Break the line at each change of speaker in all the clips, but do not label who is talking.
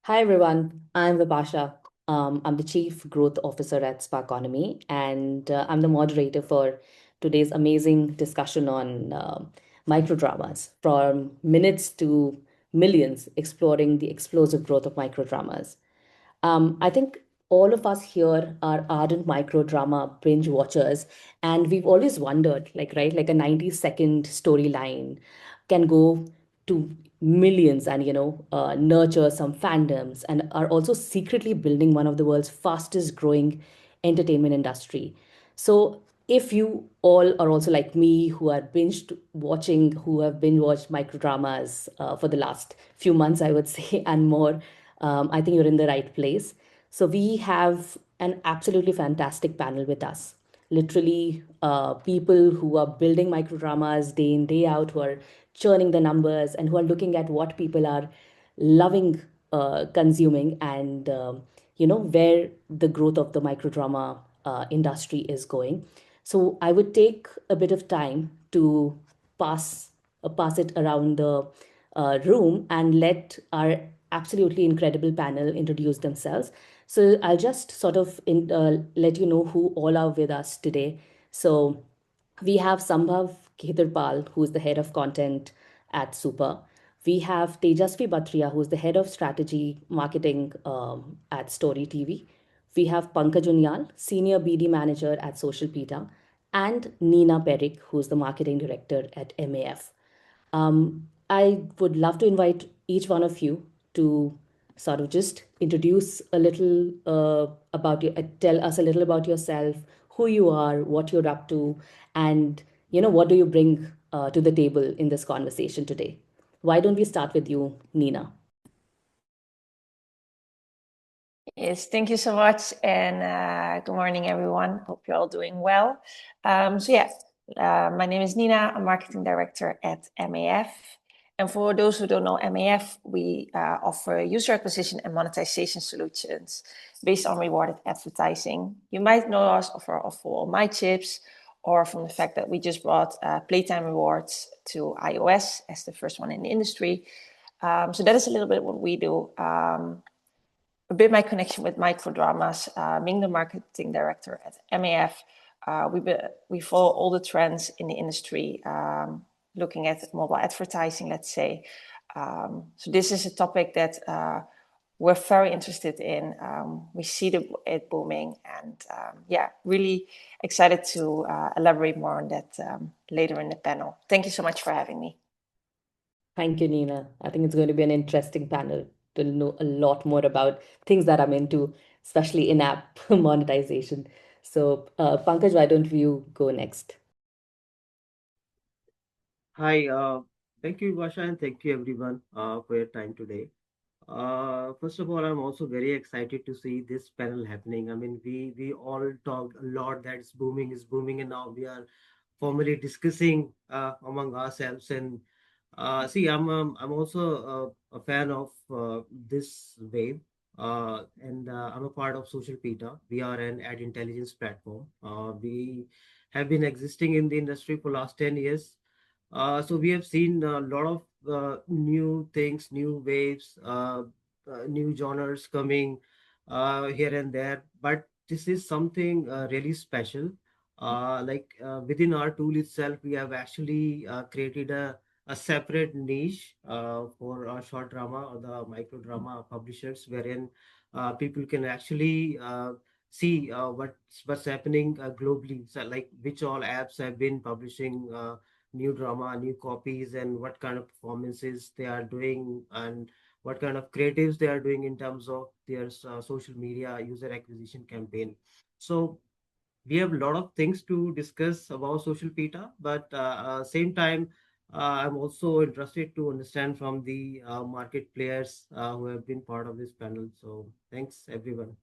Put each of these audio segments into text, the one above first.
Hi everyone, I'm Vipasha. I'm the Chief Growth Officer at Sparkonomy, and I'm the moderator for today's amazing discussion on microdramas, from minutes to millions, exploring the explosive growth of microdramas. I think all of us here are ardent microdrama binge watchers, and we've always wondered, like a 90-second storyline can go to millions and nurture some fandoms and are also secretly building one of the world's fastest growing entertainment industry. So if you all are also like me who are who have binge watched microdramas for the last few months, I would say, and more, I think you're in the right place. So we have an absolutely fantastic panel with us. Literally, people who are building microdramas day in, day out, who are churning the numbers and who are looking at what people are loving consuming and where the growth of the microdrama industry is going. So I would take a bit of time to pass it around the room and let our absolutely incredible panel introduce themselves. So I'll just sort of let you know who all are with us today. So we have Sambbhav Khetarpal, who is the head of content at Sooper. We have Tejasvi Batria, who is the head of strategy marketing at StoryTV. We have Pankaj Unyal, senior BD manager at SocialPeta, and Nina Peric, who's the marketing director at MAF. I would love to invite each one of you to sort of just introduce a little about you, tell us a little about yourself, who you are, what you're up to, and what do you bring to the table in this conversation today. Why don't we start with you, Nina?
Yes, thank you so much, and good morning, everyone. Hope you're all doing well. My name is Nina. I'm marketing director at MAF. And for those who don't know MAF, we offer user acquisition and monetization solutions based on rewarded advertising. You might know us for My Chips, or from the fact that we just brought Playtime Rewards to iOS as the first one in the industry. So that is a little bit what we do. A bit my connection with microdramas, being the marketing director at MAF. We follow all the trends in the industry, looking at mobile advertising, let's say. So this is a topic that we're very interested in. We see it booming, and really excited to elaborate more on that later in the panel. Thank you so much for having me.
Thank you, Nina. I think it's going to be an interesting panel to know a lot more about things that I'm into, especially in-app monetization. So, Pankaj, why don't you go next?
Hi, thank you, Vasha, and thank you everyone for your time today. First of all, I'm also very excited to see this panel happening. I mean, we all talked a lot that it's booming, and now we are formally discussing among ourselves. And see, I'm also a fan of this wave, and I'm a part of SocialPeta. We are an ad intelligence platform. We have been existing in the industry for last 10 years. So we have seen a lot of new things, new waves, new genres coming here and there. But this is something really special. Within our tool itself, we have actually created a separate niche for our short drama or the micro drama publishers, wherein people can actually see what's happening globally. So, like which all apps have been publishing new drama, new copies, and what kind of performances they are doing, and what kind of creatives they are doing in terms of their social media user acquisition campaign. So we have a lot of things to discuss about SocialPeta, but same time, I'm also interested to understand from the market players who have been part of this panel. So thanks everyone.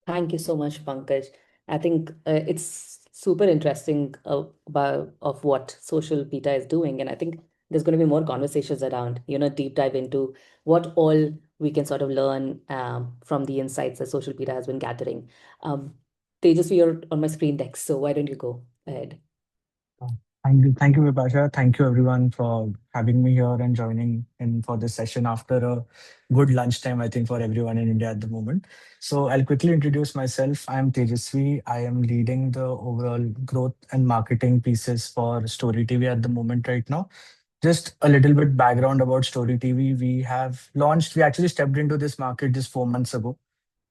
Thank you so much, Pankaj. I think it's super interesting about of what Social Beta is doing, and I think there's going to be more conversations around, deep dive into what all we can sort of learn from the insights that Social Beta has been gathering. Tejas, you're on my screen next, so why don't you go ahead?
Thank you, Vipasha. Thank you, everyone, for having me here and joining in for this session after a good lunchtime, I think, for everyone in India at the moment. So, I'll quickly introduce myself. I'm Tejasvi. I am leading the overall growth and marketing pieces for Story TV at the moment right now. Just a little bit background about Story TV. We actually stepped into this market just 4 months ago.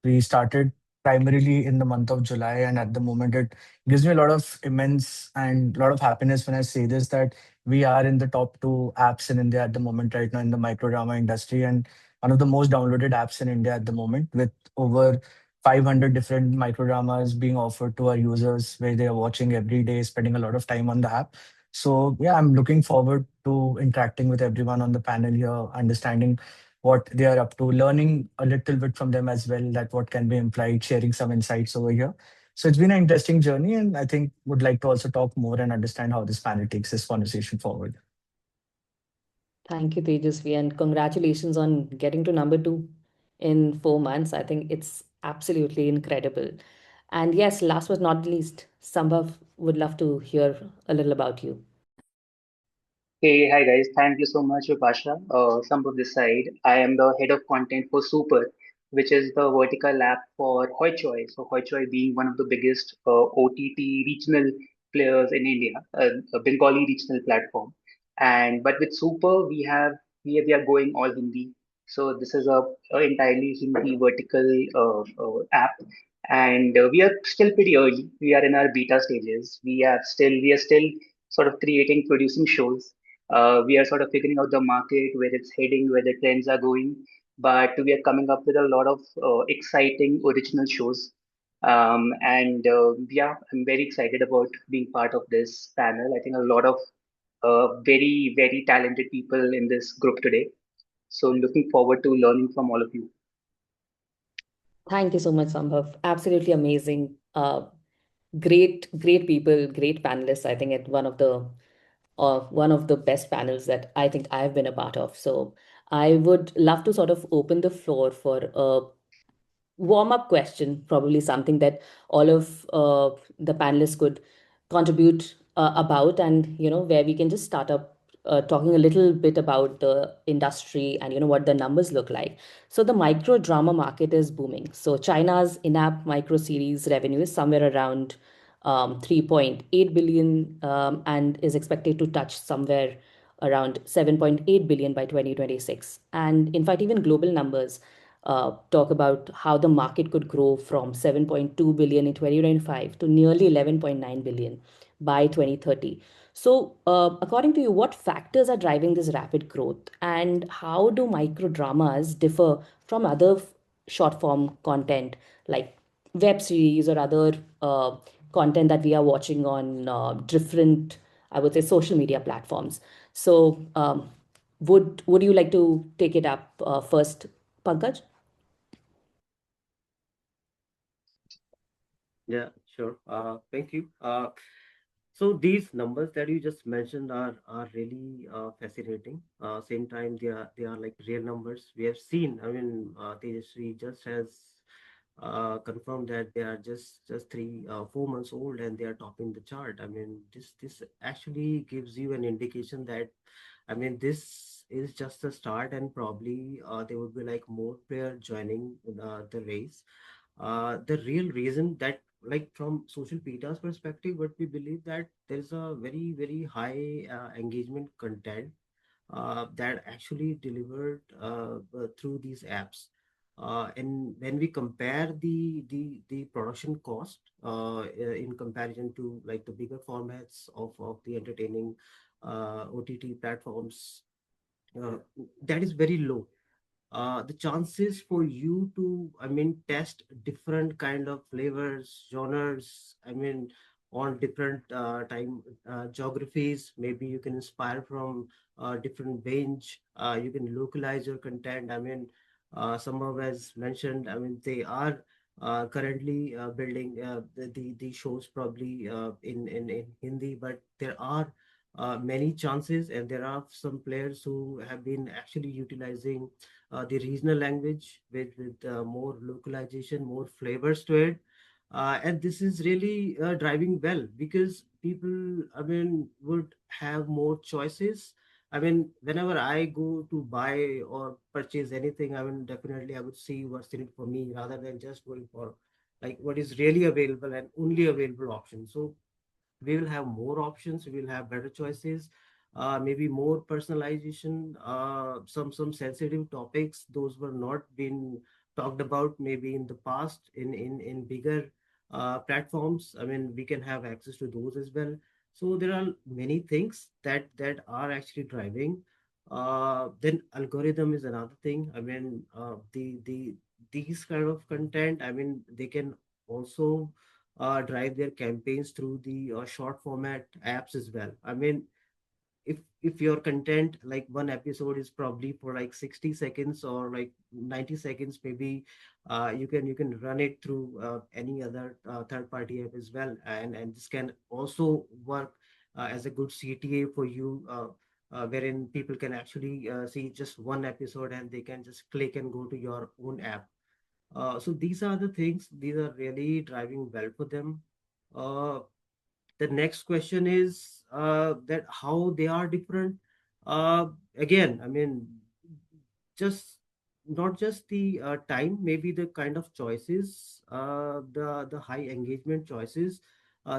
We started primarily in the month of July, and at the moment, it gives me a lot of immense and a lot of happiness when I say this that we are in the top two apps in India at the moment, right now, in the microdrama industry, and one of the most downloaded apps in India at the moment, with over 500 different microdramas being offered to our users, where they are watching every day, spending a lot of time on the app. So, yeah, I'm looking forward to interacting with everyone on the panel here, understanding what they are up to, learning a little bit from them as well, that what can be implied, sharing some insights over here. So it's been an interesting journey, and I think would like to also talk more and understand how this panel takes this conversation forward.
Thank you, Tejasvi, and congratulations on getting to number two in 4 months. I think it's absolutely incredible. And yes, last but not least, Sambhav would love to hear a little about you.
Hey, hi guys. Thank you so much, Vipasha. Sambbhav this side. I am the head of content for Sooper, which is the vertical app for Hoichoi. So Hoichoi being one of the biggest OTT regional players in India, a Bengali regional platform. And but with Sooper, we are going all Hindi. So this is a entirely Hindi vertical app, and we are still pretty early. We are in our beta stages. We are still sort of creating, producing shows. We are sort of figuring out the market, where it's heading, where the trends are going. But we are coming up with a lot of exciting original shows. And yeah, I'm very excited about being part of this panel. I think a lot of very, very talented people in this group today. So looking forward to learning from all of you.
Thank you so much, Sambhav. Absolutely amazing. Great people, great panelists. I think at one of the best panels that I think I've been a part of. So I would love to sort of open the floor for a warm up question, probably something that all of the panelists could contribute about, and where we can just start up talking a little bit about the industry and what the numbers look like. So the micro drama market is booming. So China's in-app micro series revenue is somewhere around 3.8 billion, and is expected to touch somewhere around 7.8 billion by 2026. And in fact, even global numbers talk about how the market could grow from 7.2 billion in 2025 to nearly 11.9 billion by 2030. So, according to you, what factors are driving this rapid growth, and how do micro dramas differ from other short form content like web series or other content that we are watching on different, I would say, social media platforms? So, would you like to take it up first, Pankaj?
Yeah, sure. Thank you. So these numbers that you just mentioned are really fascinating. Same time, they are like real numbers. We have seen. I mean, Tejasvi just has confirmed that they are just 4 months old and they are topping the chart. I mean, this actually gives you an indication that, I mean, this is just the start, and probably there would be like more players joining the race. The real reason that, like from SocialPeta's perspective, what we believe that there's a very high engagement content that actually delivered through these apps. And when we compare the production cost in comparison to like the bigger formats of the entertaining OTT platforms, uh, that is very low. The chances for you to, I mean, test different kind of flavors, genres, I mean, on different time geographies. Maybe you can inspire from different range. You can localize your content. I mean, some of as mentioned, I mean, they are currently building the shows probably in Hindi, but there are many chances, and there are some players who have been actually utilizing the regional language with more localization, more flavors to it. And this is really driving well because people, I mean, would have more choices. I mean, whenever I go to buy or purchase anything, I mean, definitely I would see what's in it for me rather than just going for like what is really available and only available option. So we will have more options, we will have better choices, maybe more personalization, some sensitive topics those were not been talked about maybe in the past in bigger platforms. I mean, we can have access to those as well. So there are many things that are actually driving. Then algorithm is another thing. I mean, these kind of content, I mean, they can also drive their campaigns through the short format apps as well. I mean, if your content like one episode is probably for like 60 seconds or like 90 seconds, maybe you can run it through any other third party app as well, and this can also work as a good CTA for you. Wherein people can actually see just one episode and they can just click and go to your own app. So these are the things, these are really driving well for them. Uh, the next question is that how they are different. Again, I mean, just not just the time, maybe the kind of choices, the high engagement choices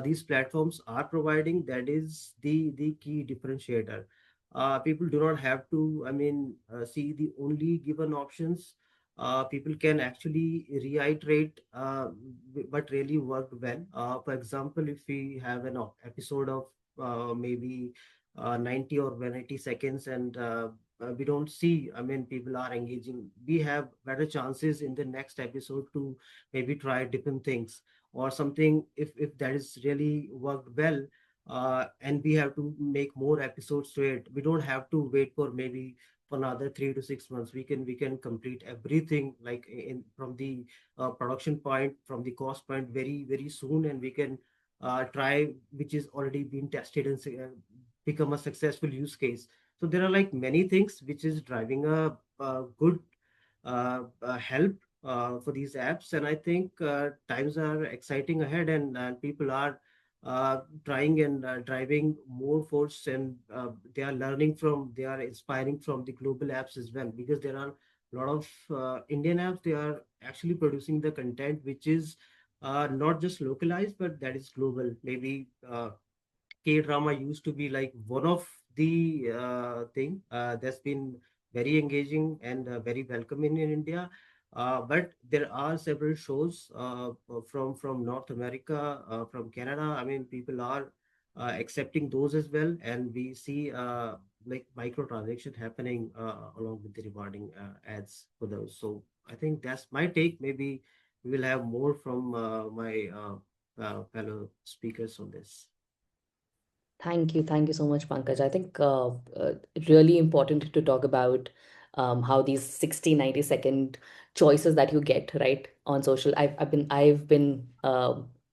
these platforms are providing. That is the key differentiator. People do not have to, I mean, see the only given options. People can actually reiterate what really worked well. For example, if we have an episode of maybe 90 or 180 seconds and we don't see, I mean, people are engaging, we have better chances in the next episode to maybe try different things or something. If that is really worked well, and we have to make more episodes to it, we don't have to wait for maybe for another 3 to 6 months. We can complete everything like in from the production point, from the cost point, very very soon, and we can try which is already been tested and become a successful use case. So there are like many things which is driving a good help for these apps, and I think times are exciting ahead, and people are trying and driving more force, and they are learning from, they are inspiring from the global apps as well, because there are a lot of Indian apps. They are actually producing the content which is not just localized, but that is global. Maybe K drama used to be like one of the thing that's been very engaging and very welcoming in India. But there are several shows from North America, from Canada. I mean, people are accepting those as well, and we see like microtransaction happening along with the rewarding ads for those. So I think that's my take. Maybe we will have more from my fellow speakers on this.
Thank you so much, Pankaj. I think it's really important to talk about how these 60, 90-second choices that you get right on social. I've been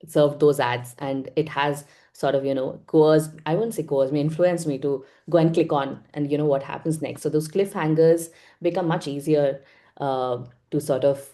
served those ads, and it has sort of, coerced, I wouldn't say coerced me, influenced me to go and click on, and what happens next. So those cliffhangers become much easier to sort of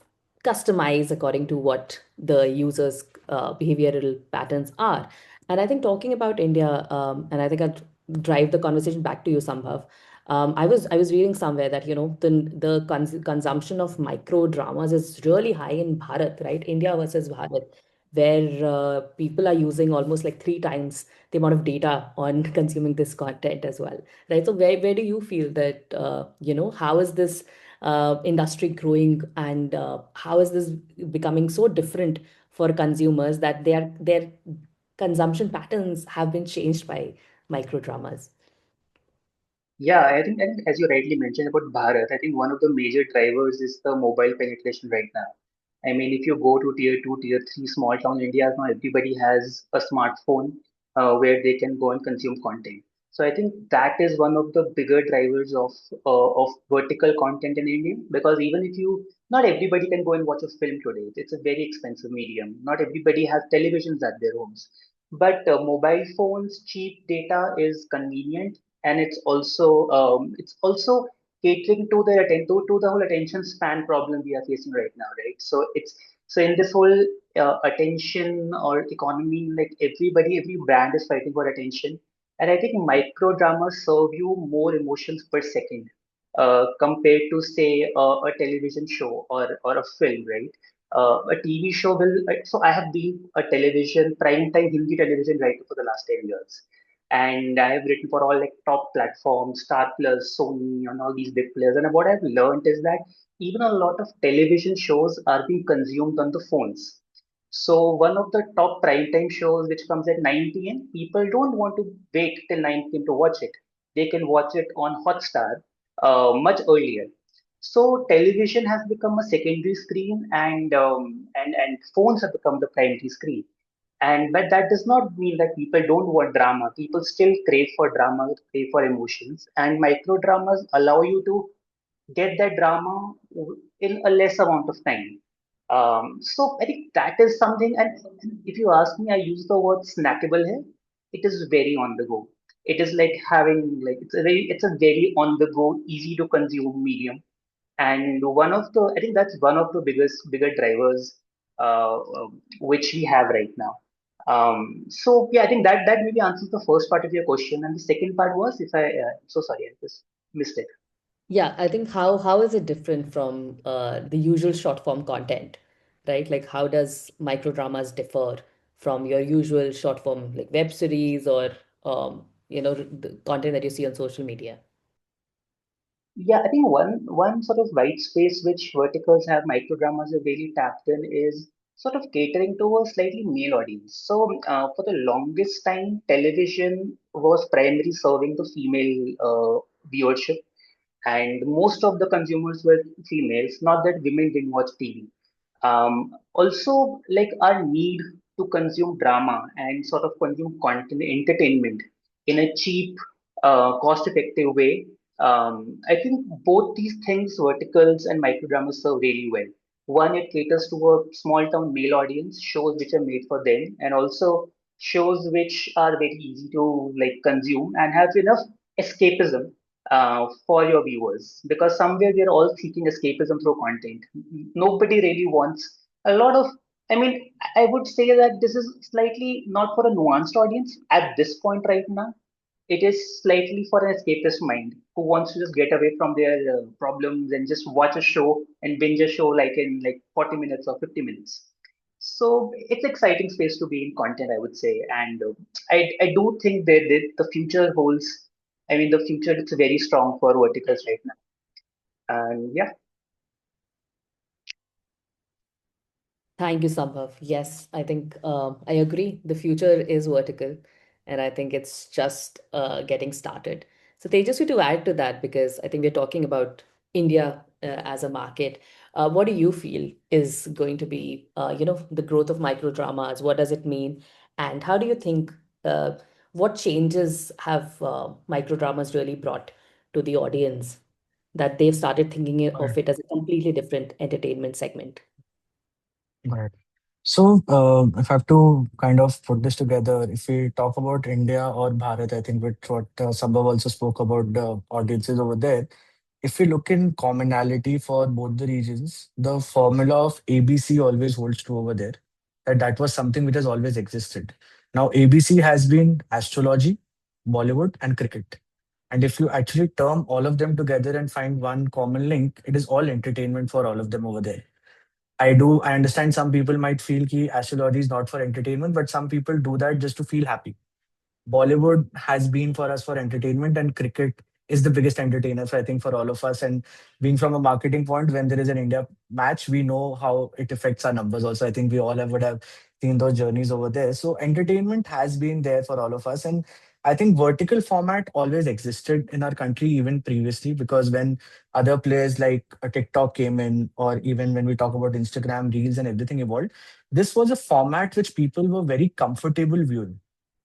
customize according to what the user's behavioral patterns are. And I think talking about India, and I think I'll drive the conversation back to you, Sambhav. I was reading somewhere that the consumption of micro dramas is really high in Bharat, right? India versus Bharat, where people are using almost like 3 times the amount of data on consuming this content as well, right? So where do you feel that how is this industry growing, and how is this becoming so different for consumers that their consumption patterns have been changed by microdramas?
Yeah, I think as you rightly mentioned about Bharat, I think one of the major drivers is the mobile penetration right now. I mean, if you go to tier two, tier three small town India, now everybody has a smartphone where they can go and consume content. So I think that is one of the bigger drivers of vertical content in India, because even if you, not everybody can go and watch a film today. It's a very expensive medium. Not everybody has televisions at their homes. But mobile phones, cheap data is convenient, and it's also catering to the to the whole attention span problem we are facing right now, right? So it's So in this whole attention or economy, like everybody, every brand is fighting for attention. And I think micro dramas serve you more emotions per second compared to say a television show or a film, right? A TV show will. So I have been a television prime time Hindi television writer for the last 10 years, and I have written for all like top platforms, Star Plus, Sony, and all these big players. And what I've learned is that even a lot of television shows are being consumed on the phones. So one of the top primetime shows which comes at 9 p.m. People don't want to wait till 9 p.m. to watch it. They can watch it on Hotstar much earlier. So television has become a secondary screen, and phones have become the primary screen. And but that does not mean that people don't want drama. People still crave for drama, crave for emotions, and micro dramas allow you to get that drama in a less amount of time. So I think that is something. And if you ask me, I use the word snackable here. It is very on the go. It is like having like it's a very on the go, easy to consume medium. And one of the I think that's one of the bigger drivers which we have right now. So yeah, I think that maybe answers the first part of your question, and the second part was if I so sorry, I just missed it.
Yeah, I think how is it different from the usual short form content, right? Like how does microdramas differ from your usual short form like web series or the content that you see on social media?
Yeah, I think one sort of white space which verticals have microdramas have really tapped in is sort of catering to a slightly male audience. So for the longest time, television was primarily serving the female viewership, and most of the consumers were females. Not that women didn't watch TV. Also, like our need to consume drama and sort of consume content, entertainment in a cheap, cost-effective way. I think both these things, verticals and microdramas, serve really well. One, it caters to a small town male audience, shows which are made for them, and also shows which are very easy to like consume and have enough escapism for your viewers, because somewhere we are all seeking escapism through content. Nobody really wants a lot of. I mean, I would say that this is slightly not for a nuanced audience at this point right now. It is slightly for an escapist mind who wants to just get away from their problems and just watch a show and binge a show like in like 40 minutes or 50 minutes. So it's exciting space to be in content, I would say, and I do think that the future holds. I mean, the future it's very strong for verticals right now, and yeah.
Thank you, Sambhav. Yes, I think I agree. The future is vertical, and I think it's just getting started. So, Tejasvi, to add to that, because I think we're talking about India as a market, what do you feel is going to be, the growth of microdramas? What does it mean? And how do you think, uh, what changes have microdramas really brought to the audience that they've started thinking
Right.
of it as a completely different entertainment segment?
Right. So, if I have to kind of put this together, if we talk about India or Bharat, I think with what Sambbhav also spoke about the audiences over there. If we look in commonality for both the regions, the formula of ABC always holds true over there. That was something which has always existed. Now, ABC has been astrology, Bollywood, and cricket. And if you actually term all of them together and find one common link, it is all entertainment for all of them over there. I understand some people might feel ki astrology is not for entertainment, but some people do that just to feel happy. Bollywood has been for us for entertainment, and cricket is the biggest entertainer, I think, for all of us. And being from a marketing point, when there is an India match, we know how it affects our numbers. Also, I think we all would have seen those journeys over there. So entertainment has been there for all of us, and I think vertical format always existed in our country even previously, because when other players like TikTok came in, or even when we talk about Instagram Reels and everything evolved, this was a format which people were very comfortable viewing.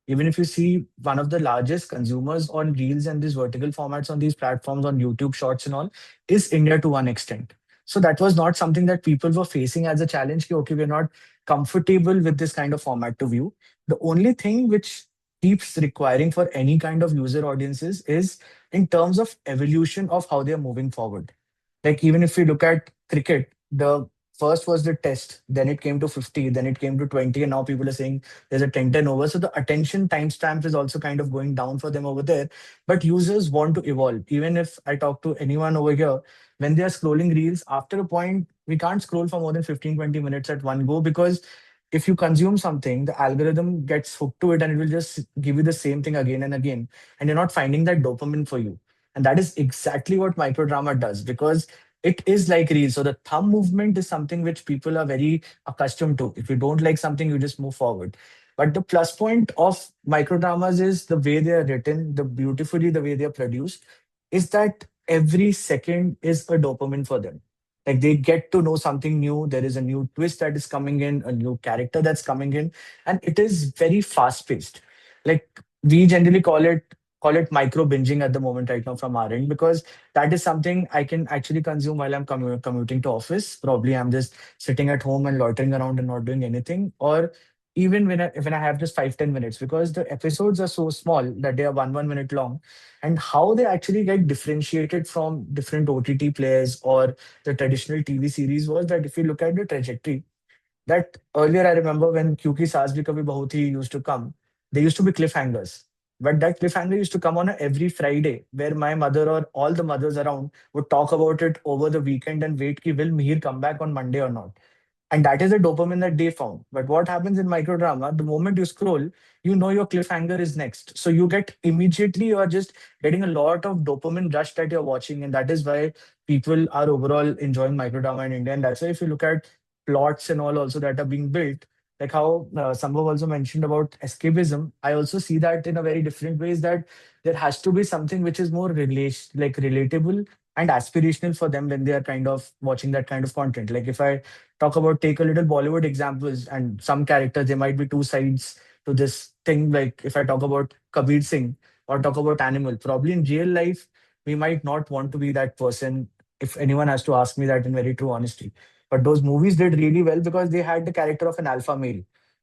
Even if you see one of the largest consumers on reels and these vertical formats on these platforms on YouTube Shorts and all is India to one extent. So that was not something that people were facing as a challenge. Ki, okay, we're not comfortable with this kind of format to view. The only thing which keeps requiring for any kind of user audiences is in terms of evolution of how they're moving forward. Like even if we look at cricket, the First was the test, then it came to 50, then it came to 20, and now people are saying there's a 10 over. So the attention timestamp is also kind of going down for them over there. But users want to evolve. Even if I talk to anyone over here, when they are scrolling reels, after a point, we can't scroll for more than 15-20 minutes at one go, because if you consume something, the algorithm gets hooked to it and it will just give you the same thing again and again. And you're not finding that dopamine for you. And that is exactly what microdrama does, because it is like reels. So the thumb movement is something which people are very accustomed to. If you don't like something, you just move forward. But the plus point of microdramas is the way they are written, the beautifully the way they are produced, is that every second is a dopamine for them. Like they get to know something new. There is a new twist that is coming in, a new character that's coming in, and it is very fast paced. Like we generally call it micro binging at the moment right now from our end, because that is something I can actually consume while I'm commuting to office. Probably I'm just sitting at home and loitering around and not doing anything, or even when I have just 5-10 minutes, because the episodes are so small that they are 1 minute long, and how they actually get differentiated from different OTT players or the traditional TV series was that if you look at the trajectory, that earlier I remember when Kyuki Saas Bhi Kabhi Bahu Thi used to come, there used to be cliffhangers. But that cliffhanger used to come on a every Friday, where my mother or all the mothers around would talk about it over the weekend and wait ki will Mihir come back on Monday or not. And that is the dopamine that they found. But what happens in microdrama, the moment you scroll, you know your cliffhanger is next. So you get immediately, you are just getting a lot of dopamine rush that you're watching. And that is why people are overall enjoying microdrama in India. And that's why if you look at plots and all also that are being built, like how Sambbhav also mentioned about escapism, I also see that in a very different ways, that there has to be something which is more relatable and aspirational for them when they are kind of watching that kind of content. Like if I talk about, take a little Bollywood examples, and some characters, there might be two sides to this thing. Like if I talk about Kabir Singh or talk about Animal, probably in real life, we might not want to be that person, if anyone has to ask me that in very true honesty. But those movies did really well because they had the character of an alpha male.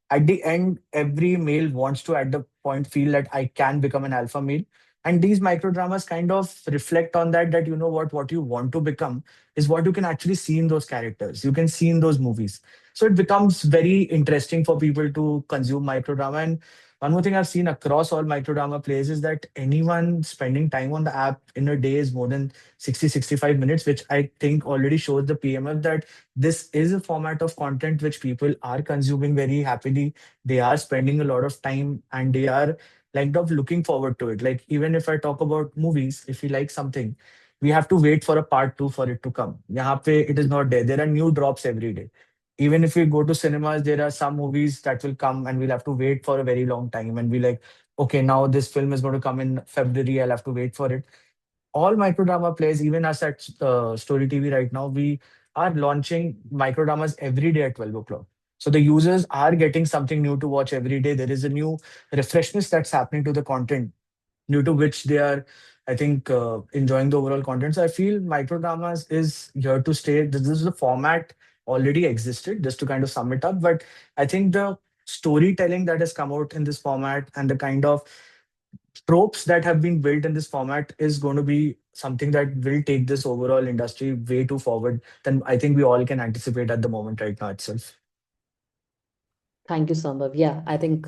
At the end, every male wants to, at the point, feel that I can become an alpha male. And these microdramas kind of reflect on that, that you know what you want to become is what you can actually see in those characters. You can see in those movies. So it becomes very interesting for people to consume microdrama. And one more thing I've seen across all microdrama plays is that anyone spending time on the app in a day is more than 60-65 minutes, which I think already shows the PMF that this is a format of content which people are consuming very happily. They are spending a lot of time and they are like of looking forward to it. Like even if I talk about movies, if we like something, we have to wait for a part two for it to come. Yahan pe it is not there. There are new drops every day. Even if we go to cinemas, there are some movies that will come and we'll have to wait for a very long time. And be like, okay, now this film is going to come in February. I'll have to wait for it. All microdrama plays, even us at Story TV right now, we are launching microdramas every day at 12 o'clock. So the users are getting something new to watch every day. There is a new refreshness that's happening to the content, due to which they are, I think, enjoying the overall content. So I feel microdramas is here to stay. This is the format already existed, just to kind of sum it up. But I think the storytelling that has come out in this format and the kind of tropes that have been built in this format is going to be something that will take this overall industry way too forward than I think we all can anticipate at the moment right now itself.
Thank you, Sambhav. Yeah, I think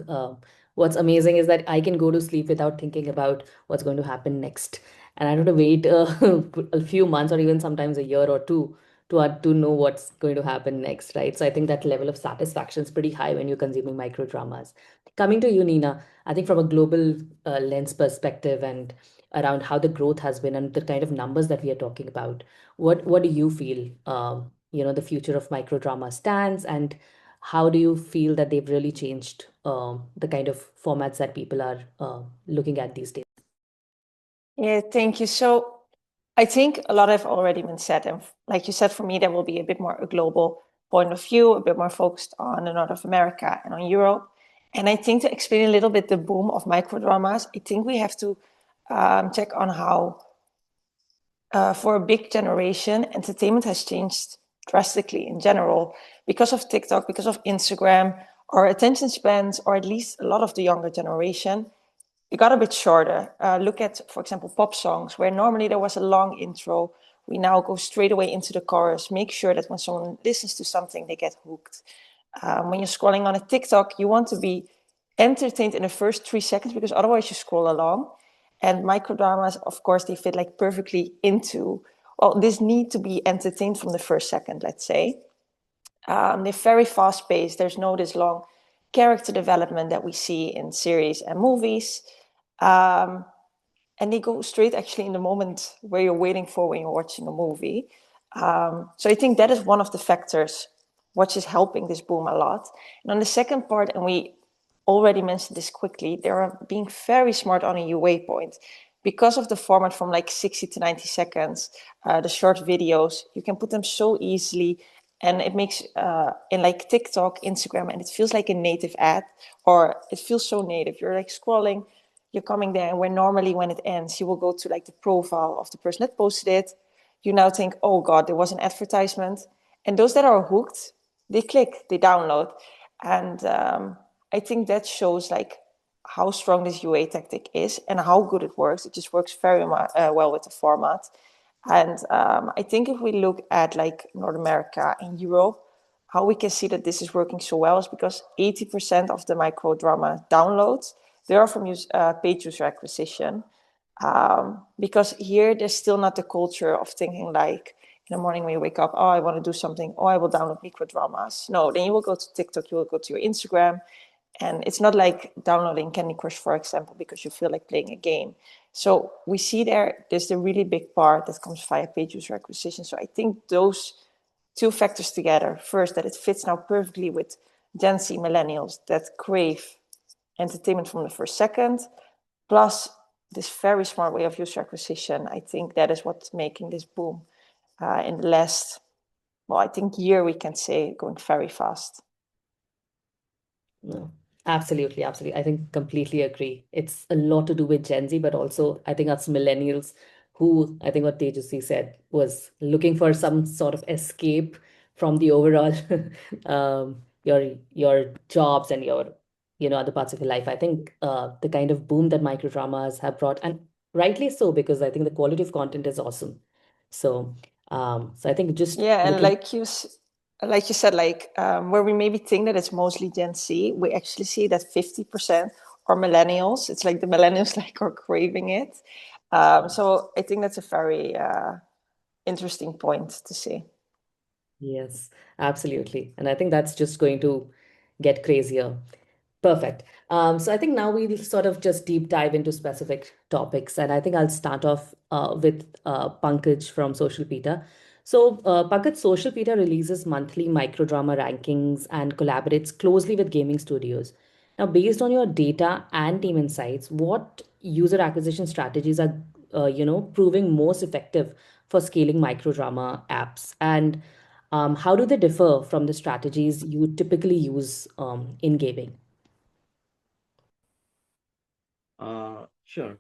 what's amazing is that I can go to sleep without thinking about what's going to happen next. And I don't have to wait a few months or even sometimes a year or two to know what's going to happen next, right? So I think that level of satisfaction is pretty high when you're consuming micro dramas. Coming to you, Nina, I think from a global lens perspective and around how the growth has been and the kind of numbers that we are talking about, what do you feel, the future of micro drama stands, and how do you feel that they've really changed the kind of formats that people are looking at these days?
Yeah, thank you. So I think a lot have already been said. And like you said, for me, there will be a bit more a global point of view, a bit more focused on the North of America and on Europe. And I think to explain a little bit the boom of microdramas, I think we have to check on how, for a big generation, entertainment has changed drastically in general because of TikTok, because of Instagram. Our attention spans, or at least a lot of the younger generation, it got a bit shorter. Look at, for example, pop songs, where normally there was a long intro we now go straight away into the chorus, make sure that when someone listens to something, they get hooked. When you're scrolling on a TikTok, you want to be entertained in the first 3 seconds, because otherwise you scroll along. And microdramas, of course, they fit like perfectly into, well, this need to be entertained from the first second, let's say. They're very fast paced. There's no this long character development that we see in series and movies. And they go straight actually in the moment where you're waiting for when you're watching a movie. So I think that is one of the factors which is helping this boom a lot. And on the second part, and we already mentioned this quickly, they are being very smart on a UA point. Because of the format from like 60 to 90 seconds, the short videos, you can put them so easily, and it makes in like TikTok, Instagram, and it feels like a native ad, or it feels so native. You're like scrolling, you're coming there, and where normally when it ends, you will go to like the profile of the person that posted it. You now think, oh God, there was an advertisement. And those that are hooked, they click, they download. And I think that shows like how strong this UA tactic is and how good it works. It just works very well with the format. And I think if we look at like North America and Europe, how we can see that this is working so well is because 80% of the microdrama downloads, they are from paid user acquisition. Because here there's still not the culture of thinking like in the morning when you wake up, oh, I want to do something, oh, I will download microdramas. No, then you will go to TikTok, you will go to your Instagram, and it's not like downloading Candy Crush, for example, because you feel like playing a game. So we see there's the really big part that comes via paid user acquisition. So I think those two factors together, first, that it fits now perfectly with Gen Z millennials that crave entertainment from the first second, plus this very smart way of user acquisition. I think that is what's making this boom in the last, well, I think year, we can say, going very fast.
No, absolutely, absolutely. I think completely agree. It's a lot to do with Gen Z, but also I think us millennials who, I think what Tejasvi said, was looking for some sort of escape from the overall your jobs and your other parts of your life. I think the kind of boom that microdramas have brought, and rightly so, because I think the quality of content is awesome. So so I think just
Yeah, and
looking.
like you said, like where we maybe think that it's mostly Gen Z, we actually see that 50% are millennials. It's like the millennials like are craving it. So I think that's a very interesting point to see.
Yes, absolutely. And I think that's just going to get crazier. Perfect. So I think now we'll sort of just deep dive into specific topics. And I think I'll start off with Pankaj from SocialPeta. So Pankaj, SocialPeta releases monthly microdrama rankings and collaborates closely with gaming studios. Now, based on your data and team insights, what user acquisition strategies are, proving most effective for scaling microdrama apps? And how do they differ from the strategies you typically use in gaming?
Sure.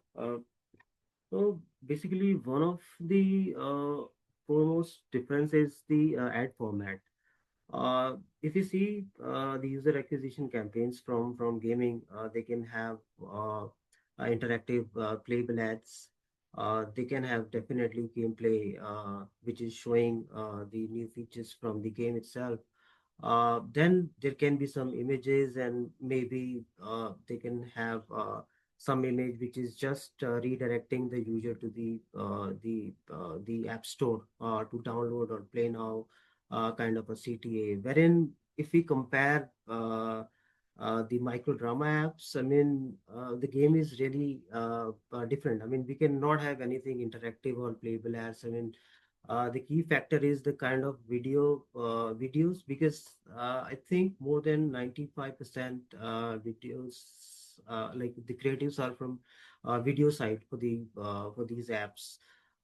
So basically, one of the foremost difference is the ad format. If you see the user acquisition campaigns from gaming, they can have interactive playable ads. They can have definitely gameplay, which is showing the new features from the game itself. Then there can be some images, and maybe they can have some image which is just redirecting the user to the app store to download or play now, kind of a CTA. Wherein if we compare the microdrama apps, I mean, the game is really different. I mean, we cannot have anything interactive or playable ads. I mean, the key factor is the kind of videos, because I think more than 95% videos, like the creatives are from video side for these apps.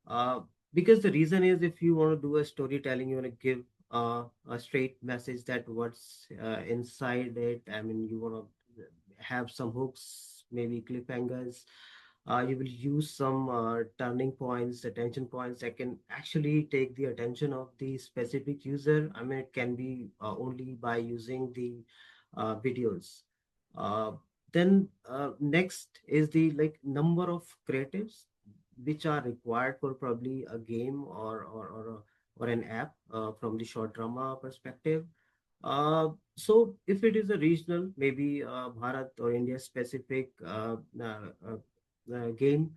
Uh, because the reason is, if you want to do a storytelling, you want to give a straight message that what's inside it. I mean, you want to have some hooks, maybe cliffhangers. You will use some turning points, attention points that can actually take the attention of the specific user. I mean, it can be only by using the videos. Uh, then next is the like number of creatives. which are required for probably a game or an app from the short drama perspective. So if it is a regional, maybe Bharat or India specific game,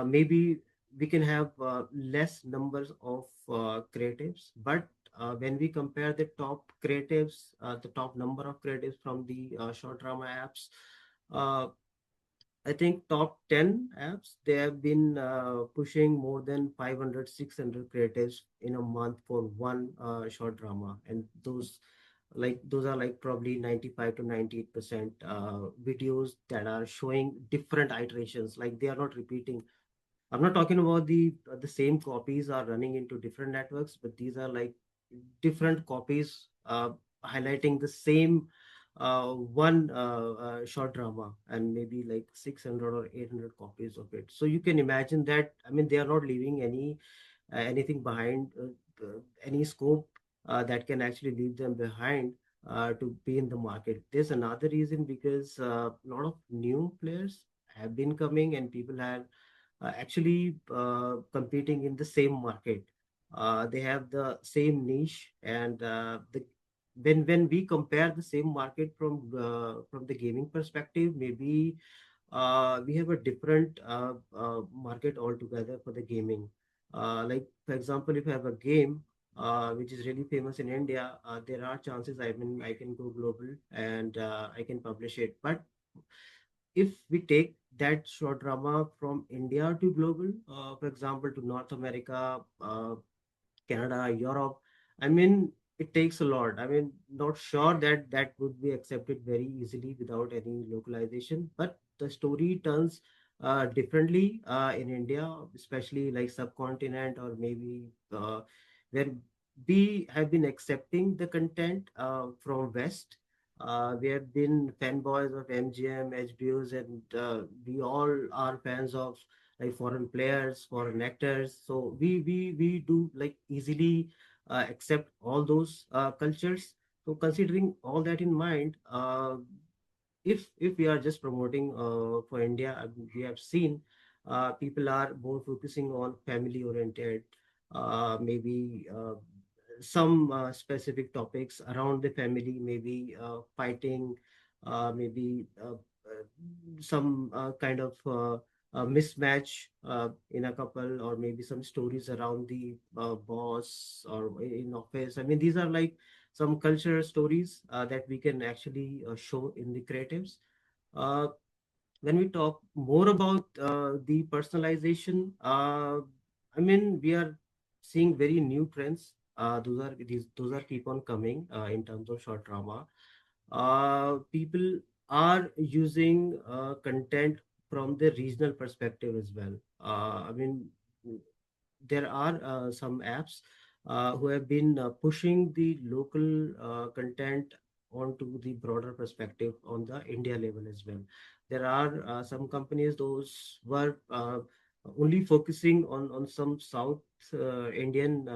maybe we can have less numbers of creatives. But when we compare the top creatives, the top number of creatives from the short drama apps, uh, I think top 10 apps, they have been pushing more than 500, 600 creatives in a month for one short drama. And those are like probably 95 to 98% videos that are showing different iterations. Like they are not repeating. I'm not talking about the same copies are running into different networks, but these are like different copies highlighting the same one short drama and maybe like 600 or 800 copies of it. So you can imagine that. I mean, they are not leaving anything behind, any scope that can actually leave them behind to be in the market. There's another reason because a lot of new players have been coming and people have actually competing in the same market. They have the same niche, and when we compare the same market from the gaming perspective, maybe we have a different market altogether for the gaming. Like for example, if I have a game which is really famous in India, there are chances I can go global and I can publish it. But if we take that short drama from India to global, for example, to North America, Canada, Europe, I mean, it takes a lot. I mean, not sure that that would be accepted very easily without any localization, but the story turns differently in India, especially like subcontinent or maybe where we have been accepting the content from West. We have been fanboys of MGM, HBOs, and we all are fans of like foreign players, foreign actors. So we do like easily accept all those cultures. So considering all that in mind, if we are just promoting for India, we have seen people are more focusing on family oriented, maybe some specific topics around the family, maybe fighting, maybe some kind of mismatch in a couple, or maybe some stories around the boss or in office. I mean, these are like some cultural stories that we can actually show in the creatives. Uh, when we talk more about the personalization, I mean, we are seeing very new trends. Those are keep on coming in terms of short drama. People are using content from the regional perspective as well. I mean, there are some apps who have been pushing the local content onto the broader perspective on the India level as well. There are some companies those were only focusing on some South Indian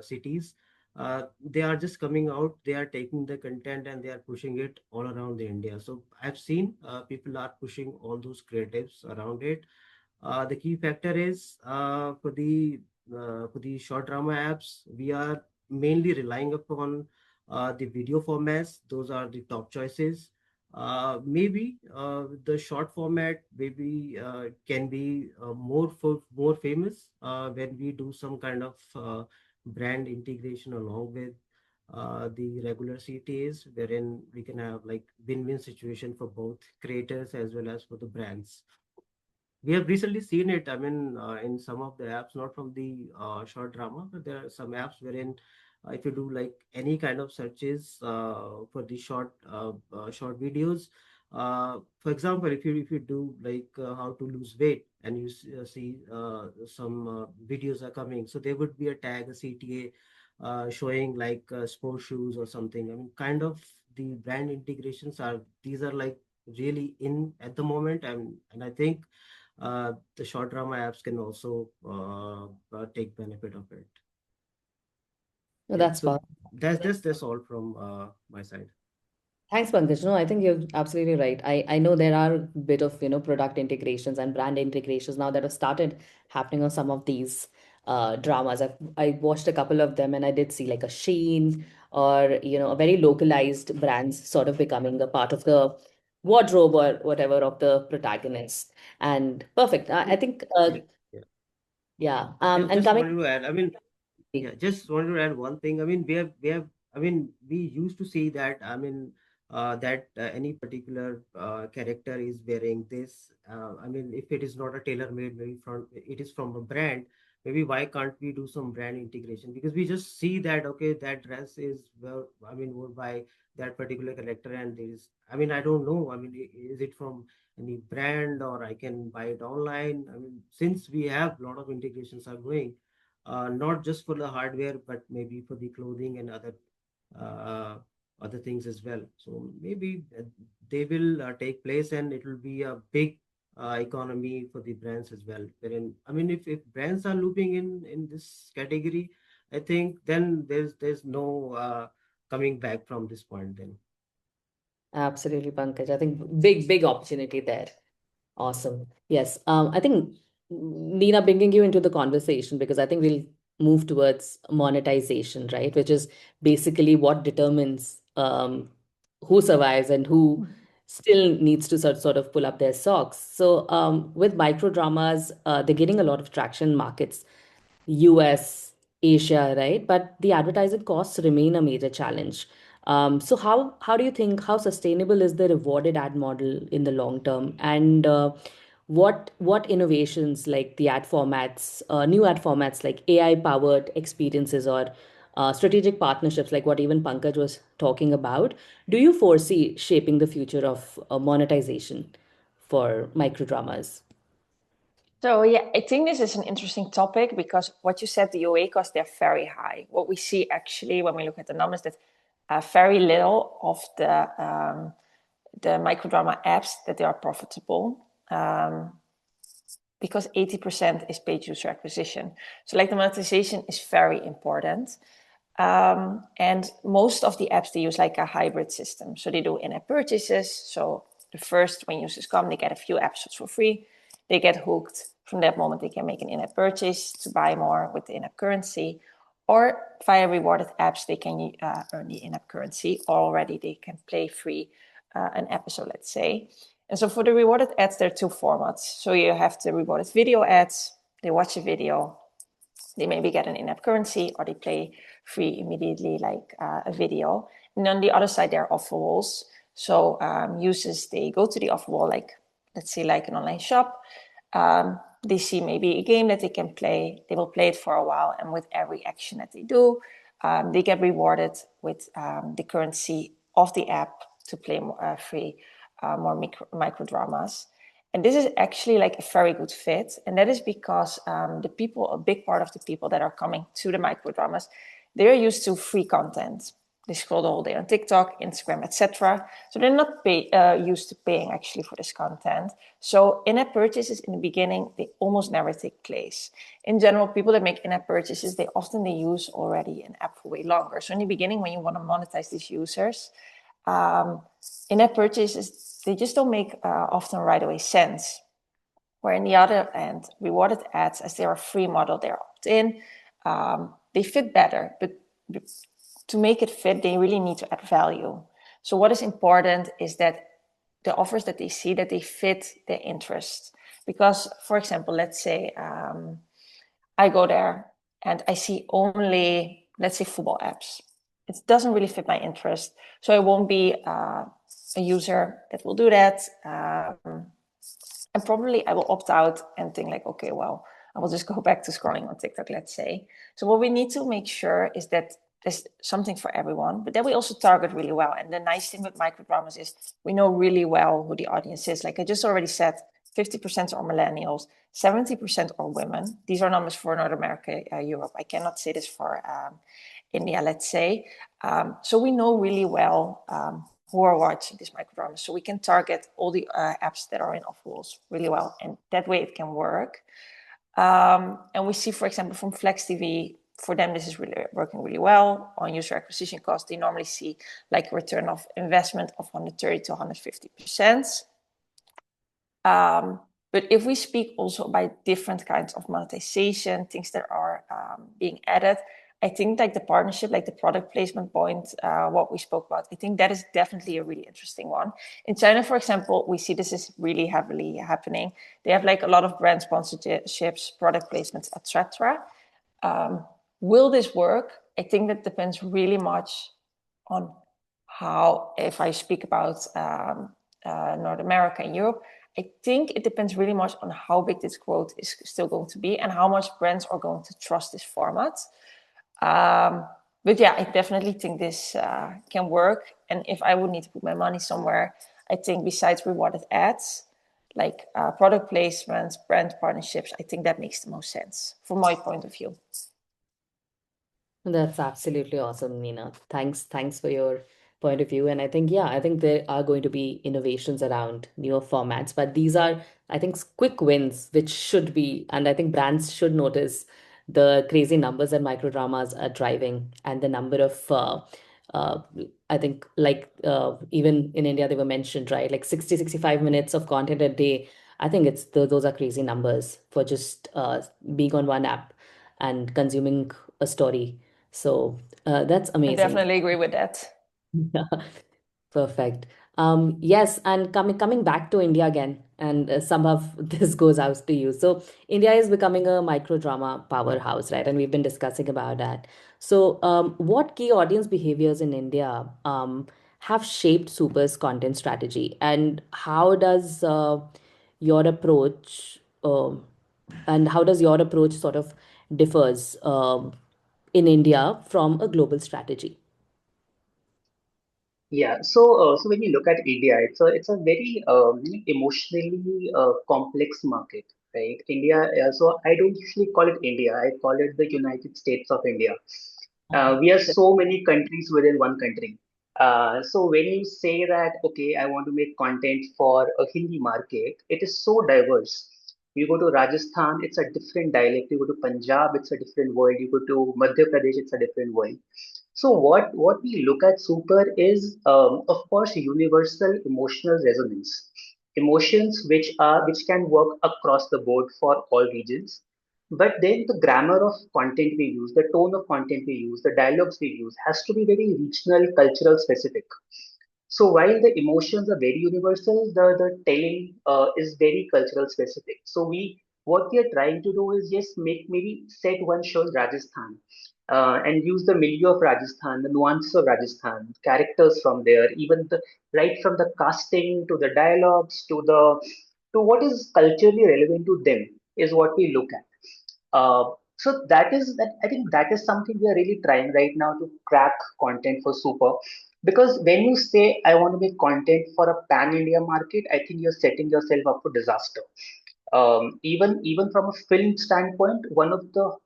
cities. They are just coming out, they are taking the content and they are pushing it all around the India. So I've seen people are pushing all those creatives around it. The key factor is for the short drama apps, we are mainly relying upon the video formats. Those are the top choices. Maybe the short format maybe can be more famous when we do some kind of brand integration along with the regular CTAs, wherein we can have like win-win situation for both creators as well as for the brands. We have recently seen it, I mean, in some of the apps, not from the short drama, but there are some apps wherein if you do like any kind of searches for the short videos, for example, if you do like how to lose weight and you see some videos are coming, so there would be a tag, a CTA showing like sports shoes or something. I mean, kind of the brand integrations are, these are like really in at the moment, and I think the short drama apps can also take benefit of it.
So
Yeah,
that's
so
fun.
that's all from my side.
Thanks, Pankaj. No, I think you're absolutely right. I know there are a bit of, product integrations and brand integrations now that have started happening on some of these dramas. I watched a couple of them and I did see like a Sheen or, a very localized brands sort of becoming a part of the wardrobe or whatever of the protagonist. And perfect. I think,
Yeah, yeah.
yeah. And
Just
coming.
wanted to add, yeah, just wanted to add one thing. We used to see that, that any particular character is wearing this. If it is not a tailor-made, maybe it is from a brand. Maybe why can't we do some brand integration? Because we just see that, okay, that dress is well, worn by that particular character, and there is, I don't know. Is it from any brand or I can buy it online? Since we have a lot of integrations are going, not just for the hardware, but maybe for the clothing and uh, other things as well. So maybe they will take place, and it will be a big economy for the brands as well. Wherein, if brands are looping in this category, I think then there's no coming back from this point. Then.
Absolutely, Pankaj. I think big opportunity there. Awesome. Yes. I think Nina bringing you into the conversation because I think we'll move towards monetization, right? Which is basically what determines who survives and who still needs to sort of pull up their socks. So with micro dramas, they're getting a lot of traction in markets. US, Asia, right? But the advertising costs remain a major challenge. So how do you think how sustainable is the rewarded ad model in the long term? And what innovations like the ad formats, new ad formats like AI powered experiences or strategic partnerships like what even Pankaj was talking about, do you foresee shaping the future of monetization for microdramas?
So yeah, I think this is an interesting topic because what you said, the UA costs, they're very high. What we see actually when we look at the numbers, that very little of the microdrama apps that they are profitable, because 80% is paid user acquisition. So like the monetization is very important. And most of the apps, they use like a hybrid system. So they do in-app purchases. So the first, when users come, they get a few episodes for free. They get hooked. From that moment, they can make an in-app purchase to buy more with the in-app currency. Or via rewarded apps, they can earn the in-app currency. Already, they can play free an episode, let's say. And so for the rewarded ads, there are two formats. So you have the rewarded video ads. They watch a video, they maybe get an in-app currency, or they play free immediately, like a video. And on the other side, there are offer walls. So users, they go to the offer wall, like let's say like an online shop. They see maybe a game that they can play. They will play it for a while, and with every action that they do, they get rewarded with the currency of the app to play more, free more micro dramas. And this is actually like a very good fit. And that is because the people, a big part of the people that are coming to the microdramas, they're used to free content. They scroll the whole day on TikTok, Instagram, etc. So they're not used to paying actually for this content. So in-app purchases in the beginning, they almost never take place. In general, people that make in-app purchases, they use already an app for way longer. So in the beginning, when you want to monetize these users, in-app purchases, they just don't make often right away sense. Where in the other end, rewarded ads, as they are a free model, they're opt-in, they fit better. But to make it fit, they really need to add value. So what is important is that the offers that they see, that they fit their interest. Because, for example, let's say I go there and I see only, let's say, football apps. It doesn't really fit my interest. So I won't be a user that will do that. And probably I will opt out and think like, okay, well, I will just go back to scrolling on TikTok, let's say. So what we need to make sure is that there's something for everyone, but then we also target really well. And the nice thing with microdramas is we know really well who the audience is. Like I just already said, 50% are millennials, 70% are women. These are numbers for North America, Europe. I cannot say this for India, let's say. So we know really well who are watching these microdramas. So we can target all the apps that are in off walls really well. And that way it can work. And we see, for example, from Flex TV, For them, this is really working really well. On user acquisition cost, they normally see like a return of investment of 130 to 150%. But if we speak also about different kinds of monetization, things that are being added, I think like the partnership, like the product placement point, what we spoke about, I think that is definitely a really interesting one. In China, for example, we see this is really heavily happening. They have like a lot of brand sponsorships, product placements, etc. Will this work? I think that depends really much on how, if I speak about North America and Europe, I think it depends really much on how big this growth is still going to be and how much brands are going to trust this format. But yeah, I definitely think this can work. And if I would need to put my money somewhere, I think besides rewarded ads, like product placements, brand partnerships, I think that makes the most sense from my point of view.
That's absolutely awesome, Nina. Thanks for your point of view. And I think, yeah, I think there are going to be innovations around newer formats, but these are, I think, quick wins, which should be, and I think brands should notice the crazy numbers that microdramas are driving and the number of, uh, I think, like even in India, they were mentioned, right? Like 65 minutes of content a day. I think those are crazy numbers for just being on one app and consuming a story. So that's
I
amazing.
definitely agree with that.
Yeah, perfect. Yes, and coming back to India again, and Sambbhav, this goes out to you. So India is becoming a microdrama powerhouse, right? And we've been discussing about that. So what key audience behaviors in India have shaped Super's content strategy, and how does your approach sort of differs in India from a global strategy?
Yeah, so when you look at India, it's a very emotionally complex market, right? India, so I don't usually call it India. I call it the United States of India. We are so many countries within one country. So when you say that, okay, I want to make content for a Hindi market, it is so diverse. You go to Rajasthan, it's a different dialect. You go to Punjab, it's a different world. You go to Madhya Pradesh, it's a different world. So what we look at Super is, of course, universal emotional resonance, emotions which can work across the board for all regions. But then the grammar of content we use, the tone of content we use, the dialogues we use has to be very regional, cultural specific. So while the emotions are very universal, the telling is very cultural specific. So what we are trying to do is just maybe set one show in Rajasthan and use the milieu of Rajasthan, the nuances of Rajasthan, characters from there, even right from the casting to the dialogues to what is culturally relevant to them is what we look at. So that is that I think that is something we are really trying right now to crack content for Super. Because when you say I want to make content for a pan India market, I think you're setting yourself up for disaster. Even from a film standpoint, one of the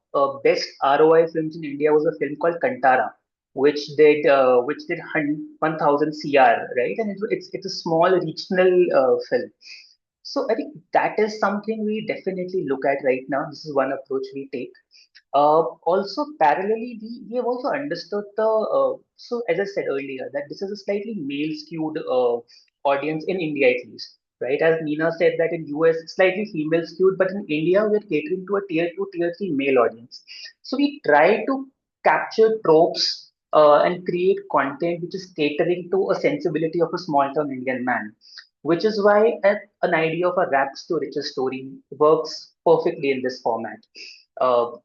best ROI films in India was a film called Kantara, which did 1,000 CR, right? And it's a small regional film. So I think that is something we definitely look at right now. This is one approach we take. Also, parallelly, we have also understood so as I said earlier, that this is a slightly male skewed audience in India at least, right? As Nina said that in US, it's slightly female skewed, but in India, we're catering to a tier 2, tier 3 male audience. So we try to capture tropes and create content which is catering to a sensibility of a small town Indian man, which is why an idea of a rags to riches story works perfectly in this format.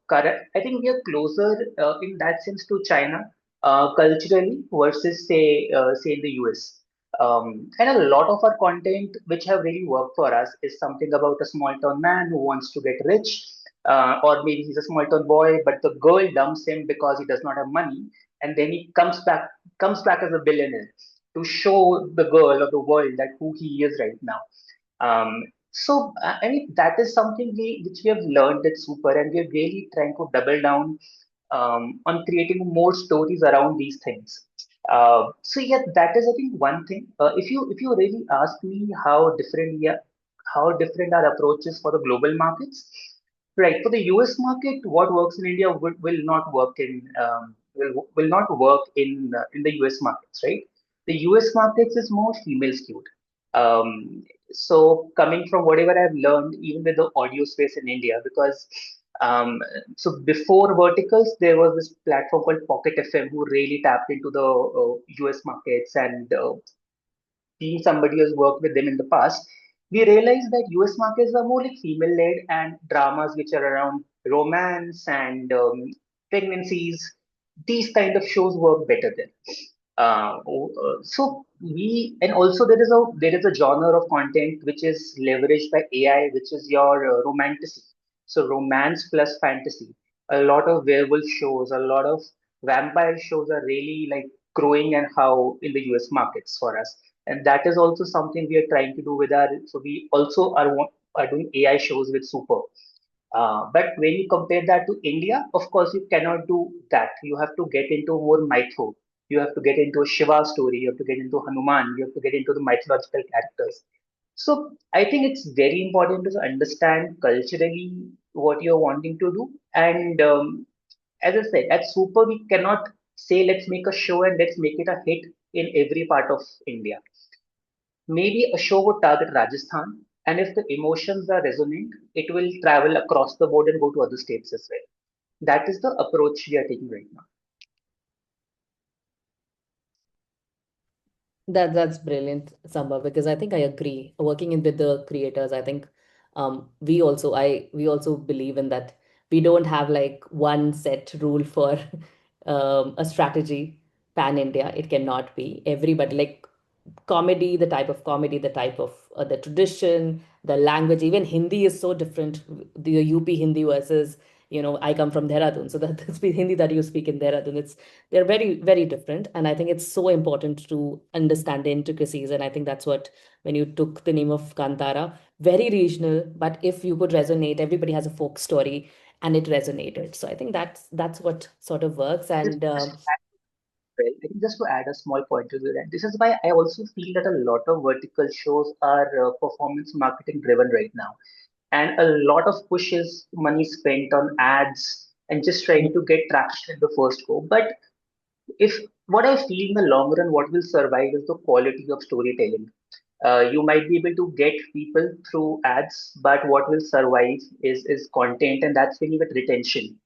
Correct. I think we are closer in that sense to China culturally versus say in the US. And a lot of our content which have really worked for us is something about a small town man who wants to get rich, or maybe he's a small town boy, but the girl dumps him because he does not have money, and then he comes back as a billionaire to show the girl or the world that who he is right now. I mean that is something which we have learned at Super, and we are really trying to double down on creating more stories around these things. So yeah, that is I think one thing. If you really ask me how different our approach is for the global markets, Right. For the US market, what works in India will not work will not work in the US markets, right? The US markets is more female skewed. So coming from whatever I've learned, even with the audio space in India, because um, so before verticals, there was this platform called Pocket FM who really tapped into the US markets, and being somebody who's worked with them in the past, we realized that US markets are more like female led, and dramas which are around romance and pregnancies, these kind of shows work better there. So we, and also there is a genre of content which is leveraged by AI, which is your romanticy. So romance plus fantasy. A lot of werewolf shows, a lot of vampire shows are really like growing and how in the US markets for us. And that is also something we are trying to do with our. So we also are doing AI shows with Super. But when you compare that to India, of course, you cannot do that. You have to get into more mytho. You have to get into a Shiva story. You have to get into Hanuman. You have to get into the mythological characters. So I think it's very important to understand culturally what you're wanting to do. And as I said, at Super, we cannot say let's make a show and let's make it a hit in every part of India. Maybe a show would target Rajasthan, and if the emotions are resonant, it will travel across the board and go to other states as well. That is the approach we are taking right now.
That's brilliant, Samba, because I think I agree. Working in with the creators, I think we also believe in that we don't have like one set rule for a strategy pan India. It cannot be. Everybody like comedy, the type of the tradition, the language. Even Hindi is so different. The UP Hindi versus, I come from Dehradun, so that's the Hindi that you speak in Dehradun. They're very, very different. And I think it's so important to understand the intricacies. And I think that's what, when you took the name of Kantara, very regional, but if you could resonate, everybody has a folk story and it resonated. So I think that's what sort of works. And
Just well, I think just to add a small point to that, this is why I also feel that a lot of vertical shows are performance marketing driven right now. And a lot of push is money spent on ads and just trying to get traction in the first go. But if what I feel in the long run, what will survive is the quality of storytelling. You might be able to get people through ads, but what will survive is content, and that's when you get retention,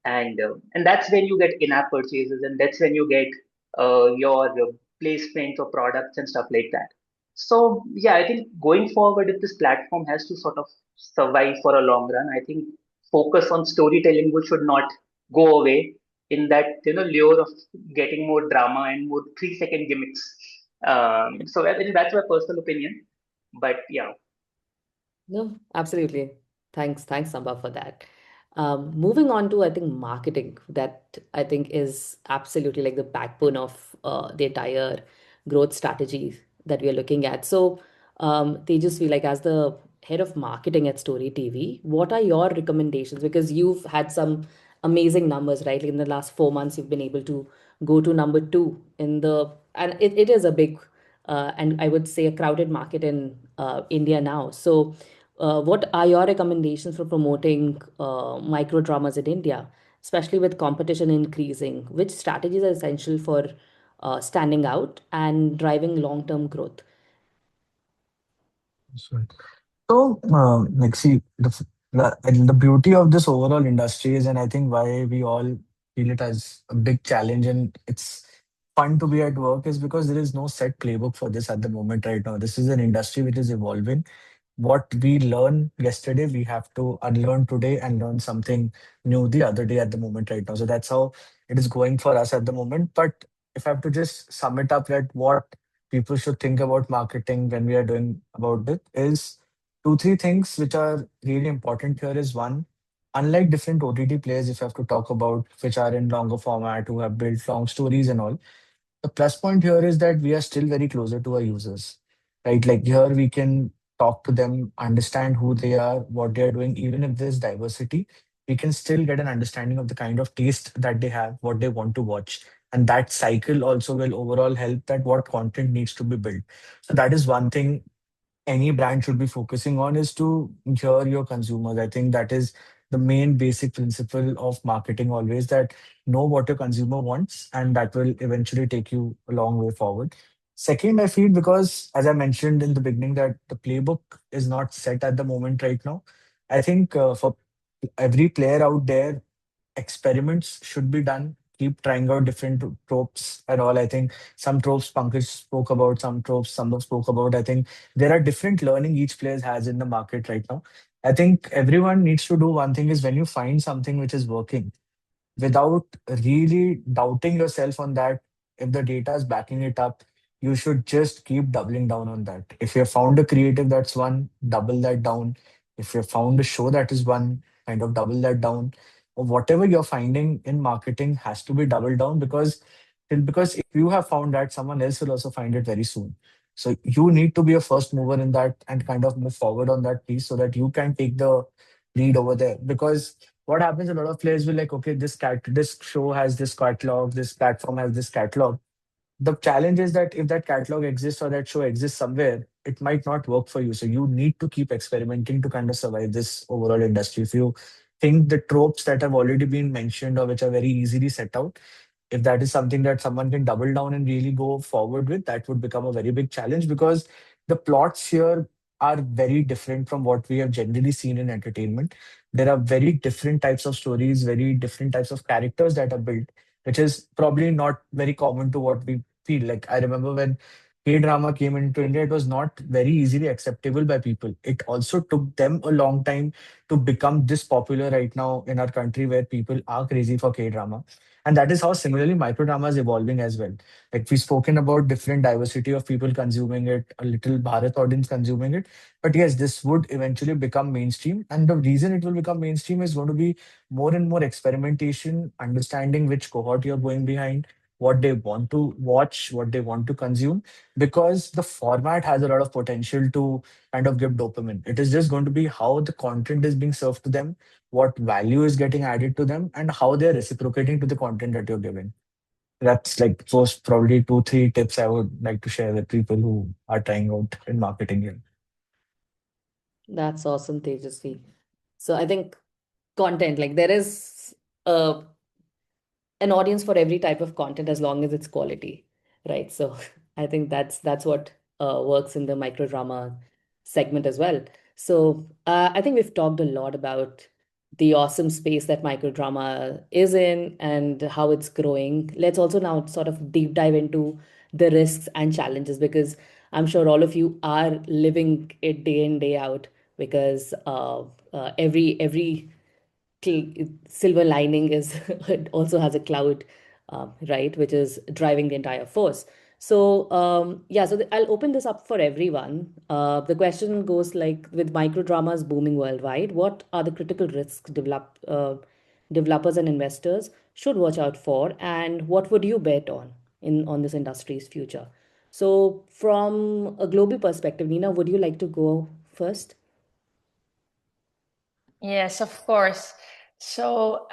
and that's when you get in-app purchases, and that's when you get your placements or products and stuff like that. So yeah, I think going forward, if this platform has to sort of survive for a long run, I think focus on storytelling which should not go away in that lure of getting more drama and more 3 second gimmicks. So I think that's my personal opinion. But yeah,
no, absolutely. Thanks, Samba, for that. Moving on to, I think, marketing, that I think is absolutely like the backbone of the entire growth strategy that we are looking at. So, Tejasvi, like as the head of marketing at Story TV, what are your recommendations? Because you've had some amazing numbers, right? Like in the last 4 months, you've been able to go to number two in and it is a big, and I would say a crowded market in India now. So, what are your recommendations for promoting micro dramas in India, especially with competition increasing? Which strategies are essential for standing out and driving long-term growth?
So, like, see, and the beauty of this overall industry is, and I think why we all feel it as a big challenge and it's fun to be at work is because there is no set playbook for this at the moment right now. This is an industry which is evolving. What we learned yesterday, we have to unlearn today and learn something new the other day at the moment right now. So that's how it is going for us at the moment. But if I have to just sum it up, that what people should think about marketing when we are doing about it is two, three things which are really important here is one, unlike different OTT players, if I have to talk about which are in longer format, who have built long stories and all, the plus point here is that we are still very closer to our users, right? Like here we can talk to them, understand who they are, what they are doing. Even if there's diversity, we can still get an understanding of the kind of taste that they have, what they want to watch. And that cycle also will overall help that what content needs to be built. So that is one thing any brand should be focusing on is to hear your consumers. I think that is the main basic principle of marketing always, that know what your consumer wants, and that will eventually take you a long way forward. Second, I feel, because as I mentioned in the beginning, that the playbook is not set at the moment right now. I think for every player out there, experiments should be done. Keep trying out different tropes and all. I think some tropes Pankaj spoke about, some tropes Sambbhav spoke about. I think there are different learning each player has in the market right now. I think everyone needs to do one thing, is when you find something which is working, without really doubting yourself on that, if the data is backing it up, you should just keep doubling down on that. If you have found a creative that's one, double that down. If you have found a show that is one, kind of double that down. Or whatever you're finding in marketing has to be doubled down, because if you have found that, someone else will also find it very soon. So you need to be a first mover in that and kind of move forward on that piece, so that you can take the lead over there. Because what happens, a lot of players will like, okay, this show has this catalog, this platform has this catalog. The challenge is that if that catalog exists or that show exists somewhere, it might not work for you. So you need to keep experimenting to kind of survive this overall industry. If you think the tropes that have already been mentioned or which are very easily set out, if that is something that someone can double down and really go forward with, that would become a very big challenge, because the plots here are very different from what we have generally seen in entertainment. There are very different types of stories, very different types of characters that are built, which is probably not very common to what we feel. Like, I remember when K-drama came into India, it was not very easily acceptable by people. It also took them a long time to become this popular right now in our country, where people are crazy for K-drama. And that is how similarly microdrama is evolving as well. Like, we've spoken about different diversity of people consuming it, a little Bharat audience consuming it. But yes, this would eventually become mainstream. And the reason it will become mainstream is going to be more and more experimentation, understanding which cohort you're going behind, what they want to watch, what they want to consume, because the format has a lot of potential to kind of give dopamine. It is just going to be how the content is being served to them, what value is getting added to them, and how they're reciprocating to the content that you're giving. That's like first probably two, three tips I would like to share with people who are trying out in marketing here.
That's awesome, Tejasvi. So I think content, like there is a an audience for every type of content as long as it's quality, right? So I think that's what works in the microdrama segment as well. So I think we've talked a lot about the awesome space that microdrama is in and how it's growing. Let's also now sort of deep dive into the risks and challenges, because I'm sure all of you are living it day in day out, because every silver lining is it also has a cloud, right, which is driving the entire force. So yeah, so I'll open this up for everyone. The question goes like, with microdramas booming worldwide, what are the critical risks developers and investors should watch out for, and what would you bet on this industry's future? So from a global perspective, Nina, would you like to go first?
Yes, of course. So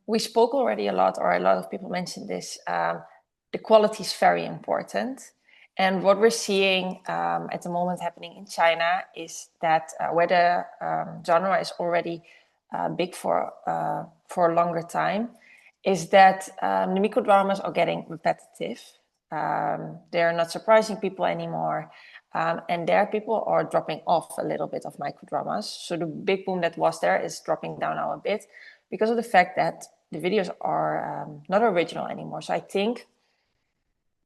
we spoke already a lot, or a lot of people mentioned this. The quality is very important. And what we're seeing at the moment happening in China is that where the genre is already big for a longer time, is that the microdramas are getting repetitive. They're not surprising people anymore. And there people are dropping off a little bit of microdramas. So the big boom that was there is dropping down now a bit because of the fact that the videos are not original anymore. So I think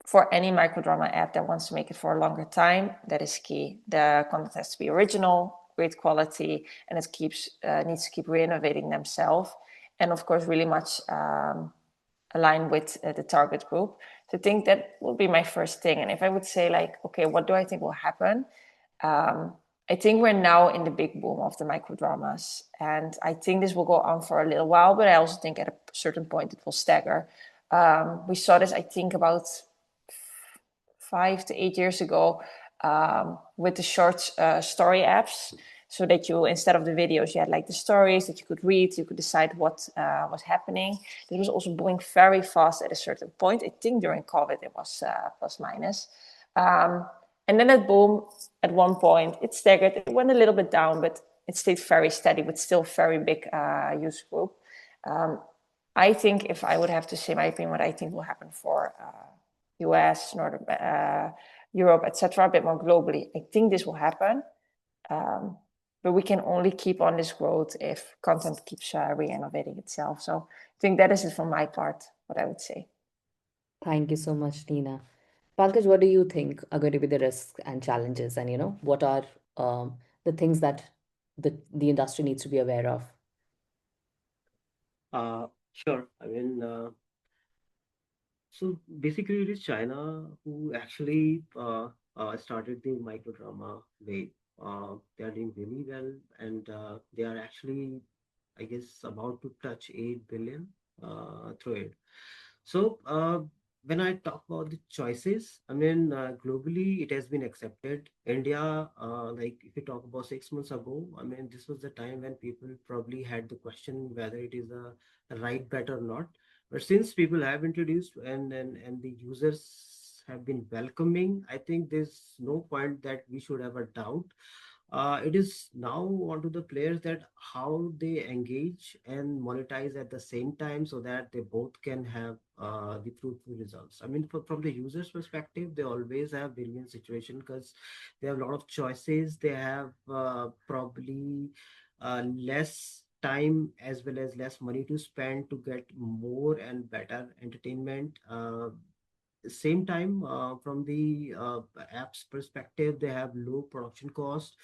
for any microdrama app that wants to make it for a longer time, that is key. The content has to be original, great quality, and it needs to keep renovating themselves. And of course, really much aligned with the target group. So I think that will be my first thing. And if I would say like, okay, what do I think will happen? I think we're now in the big boom of the microdramas. And I think this will go on for a little while, but I also think at a certain point it will stagger. We saw this, I think, about 5 to 8 years ago with the short story apps. So that you, instead of the videos, you had like the stories that you could read, you could decide what was happening. It was also booming very fast at a certain point. I think during COVID it was plus minus. And then that boom, at one point, it staggered. It went a little bit down, but it stayed very steady with still very big user group. I think if I would have to say my opinion, what I think will happen for US, North Europe, etc., a bit more globally, I think this will happen. But we can only keep on this growth if content keeps re-innovating itself. So I think that is it from my part, what I would say.
Thank you so much, Nina. Pankaj, what do you think are going to be the risks and challenges, and what are the things that the industry needs to be aware of?
Sure. I mean, so basically, it is China who actually started the microdrama wave. They are doing really well, and they are actually, I guess, about to touch 8 billion through it. So, when I talk about the choices, I mean, globally, it has been accepted. India, like if you talk about 6 months ago, I mean, this was the time when people probably had the question whether it is a right bet or not. But since people have introduced and the users have been welcoming, I think there's no point that we should have a doubt. It is now onto the players that how they engage and monetize at the same time so that they both can have the fruitful results. I mean, from the user's perspective, they always have win-win situation because they have a lot of choices. They have probably less time as well as less money to spend to get more and better entertainment. Same time, from the app's perspective, they have low production cost.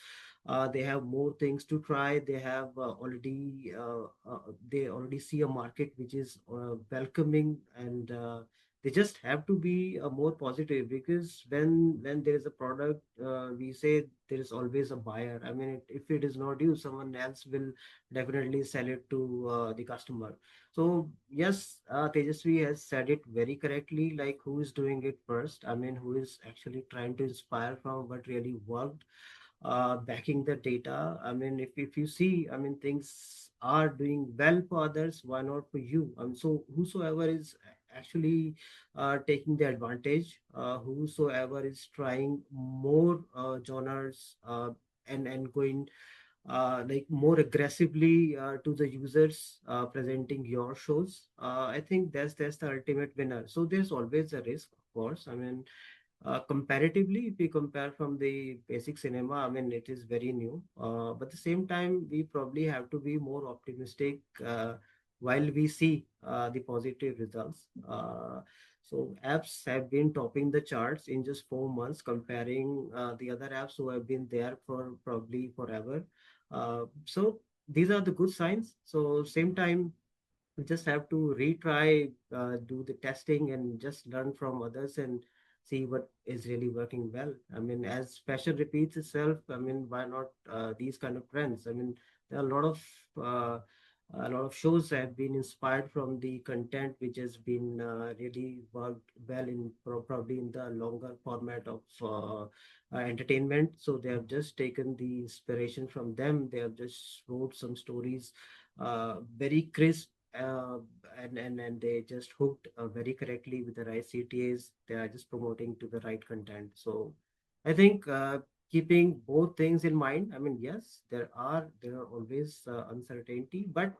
They have more things to try. They have they already see a market which is welcoming, and they just have to be more positive because when there is a product, we say there is always a buyer. I mean, if it is not you, someone else will definitely sell it to the customer. So yes, Tejasvi has said it very correctly. Like who is doing it first? I mean, who is actually trying to inspire from what really worked, backing the data. I mean, if you see, I mean, things are doing well for others. Why not for you? So whosoever is actually taking the advantage, whosoever is trying more genres and going like more aggressively to the users presenting your shows, I think that's the ultimate winner. So there's always a risk, of course. I mean, comparatively, if we compare from the basic cinema, I mean, it is very new. But at the same time, we probably have to be more optimistic while we see the positive results. So apps have been topping the charts in just 4 months, comparing the other apps who have been there for probably forever. So these are the good signs. So same time, we just have to retry, do the testing, and just learn from others and see what is really working well. I mean, as fashion repeats itself, I mean, why not these kind of trends? I mean, there are uh, a lot of shows have been inspired from the content which has been really worked well in probably in the longer format of entertainment. So they have just taken the inspiration from them. They have just wrote some stories very crisp, uh, and they just hooked very correctly with the right CTAs. They are just promoting to the right content. So I think keeping both things in mind. I mean, yes, there are always uncertainty, but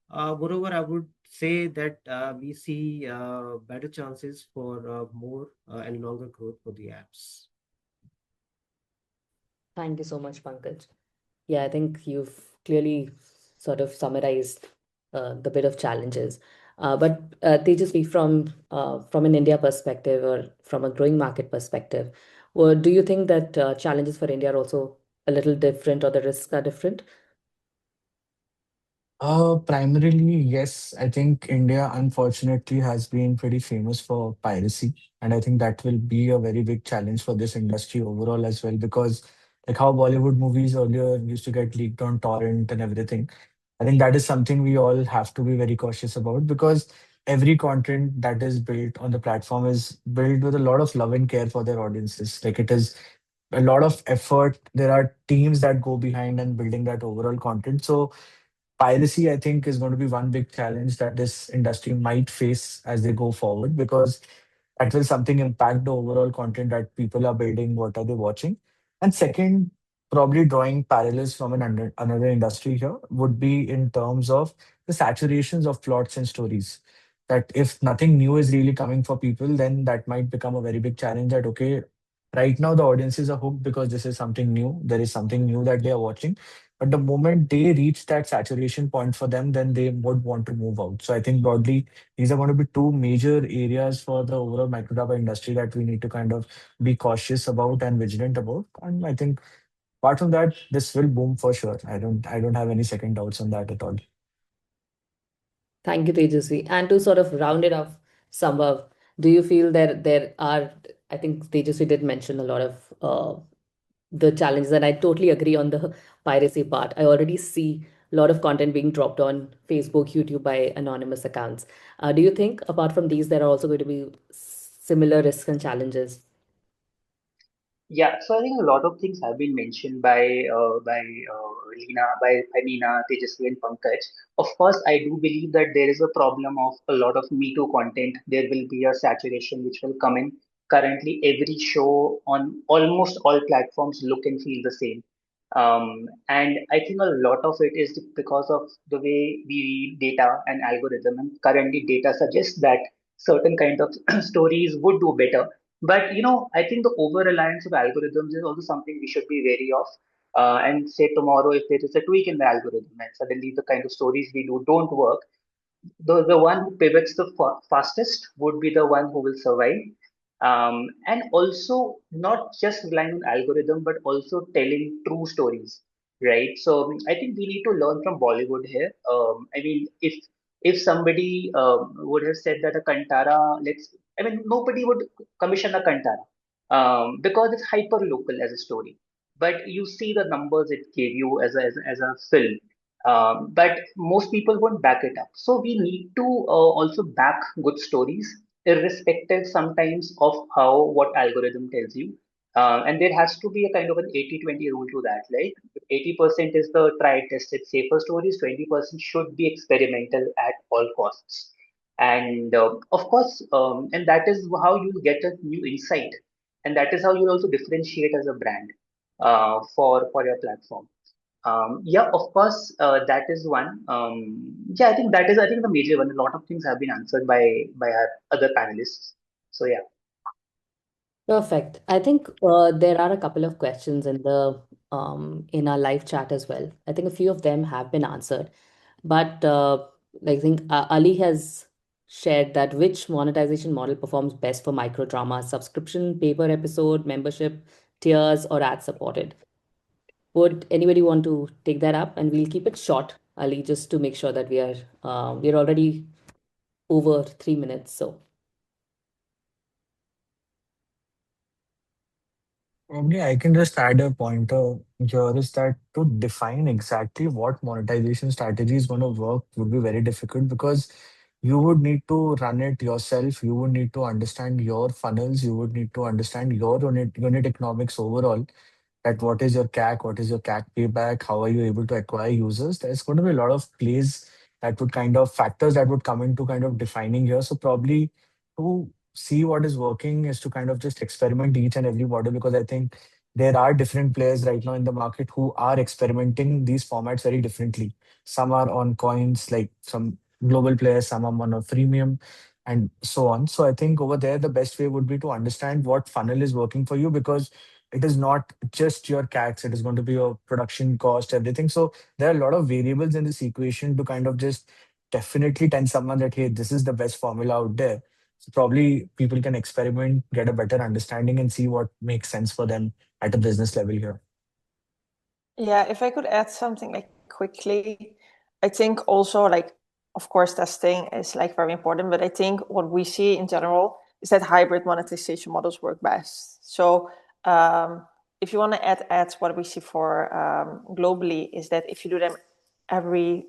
moreover, I would say that we see better chances for more and longer growth for the apps.
Thank you so much, Pankaj. Yeah, I think you've clearly sort of summarized the bit of challenges. But Tejasvi, from an India perspective or from a growing market perspective, do you think that challenges for India are also a little different or the risks are different?
Primarily, yes. I think India, unfortunately, has been pretty famous for piracy. And I think that will be a very big challenge for this industry overall as well, because like how Bollywood movies earlier used to get leaked on torrent and everything. I think that is something we all have to be very cautious about, because every content that is built on the platform is built with a lot of love and care for their audiences. Like it is a lot of effort. There are teams that go behind and building that overall content. So piracy, I think, is going to be one big challenge that this industry might face as they go forward, because that will something impact the overall content that people are building, what are they watching. And second, probably drawing parallels from another industry here would be in terms of the saturations of plots and stories. That if nothing new is really coming for people, then that might become a very big challenge. That okay, right now the audiences are hooked because this is something new. There is something new that they are watching. But the moment they reach that saturation point for them, then they would want to move out. So I think broadly, these are going to be two major areas for the overall microdrama industry that we need to kind of be cautious about and vigilant about. And I think apart from that, this will boom for sure. I don't have any second doubts on that at all.
Thank you, Tejasvi. And to sort of round it off, Sambbhav, do you feel that there are, I think Tejasvi did mention a lot of the challenges, and I totally agree on the piracy part. I already see a lot of content being dropped on Facebook, YouTube by anonymous accounts. Do you think, apart from these, there are also going to be similar risks and challenges?
Yeah, so I think a lot of things have been mentioned by Nina, Tejasvi, and Pankaj. Of course, I do believe that there is a problem of a lot of Me Too content. There will be a saturation which will come in. Currently, every show on almost all platforms look and feel the same. And I think a lot of it is because of the way we read data and algorithm. And currently, data suggests that certain kind of stories would do better, but I think the over reliance of algorithms is also something we should be wary of. And say tomorrow, if there is a tweak in the algorithm and suddenly the kind of stories we do don't work, the one who pivots the fastest would be the one who will survive. And also not just relying on algorithm, but also telling true stories, right? So I think we need to learn from Bollywood here. I mean, if somebody would have said that a Kantara, I mean, nobody would commission a Kantara because it's hyper local as a story. But you see the numbers it gave you as a film, but most people won't back it up. So we need to also back good stories, irrespective sometimes of how what algorithm tells you. And there has to be a kind of an 80-20 rule to that. Like 80% is the tried, tested, safer stories, 20% should be experimental at all costs. And of course, and that is how you get a new insight. And that is how you also differentiate as a brand for your platform. Yeah, of course, that is one. Yeah, I think the major one. A lot of things have been answered by our other panelists. So yeah.
Perfect. I think there are a couple of questions in our live chat as well. I think a few of them have been answered, but I think Ali has shared that which monetization model performs best for microdrama: subscription, pay per episode, membership, tiers, or ad supported. Would anybody want to take that up? And we'll keep it short, Ali, just to make sure that we're already over 3 minutes. So
Probably I can just add a pointer here is that to define exactly what monetization strategy is going to work would be very difficult because you would need to run it yourself. You would need to understand your funnels. You would need to understand your unit economics overall. At what is your CAC, what is your CAC payback, how are you able to acquire users? There's going to be a lot of plays that would kind of factors that would come into kind of defining here. So probably to see what is working is to kind of just experiment each and every model because I think there are different players right now in the market who are experimenting these formats very differently. Some are on coins, like some global players, some are on a freemium and so on. So I think over there, the best way would be to understand what funnel is working for you because it is not just your CACs, it is going to be your production cost, everything. So there are a lot of variables in this equation to kind of just definitely tell someone that, hey, this is the best formula out there. So probably people can experiment, get a better understanding, and see what makes sense for them at a business level here.
Yeah, if I could add something like quickly, I think also like, of course, testing is like very important, but I think what we see in general is that hybrid monetization models work best. So if you want to add ads, what we see for globally is that if you do them every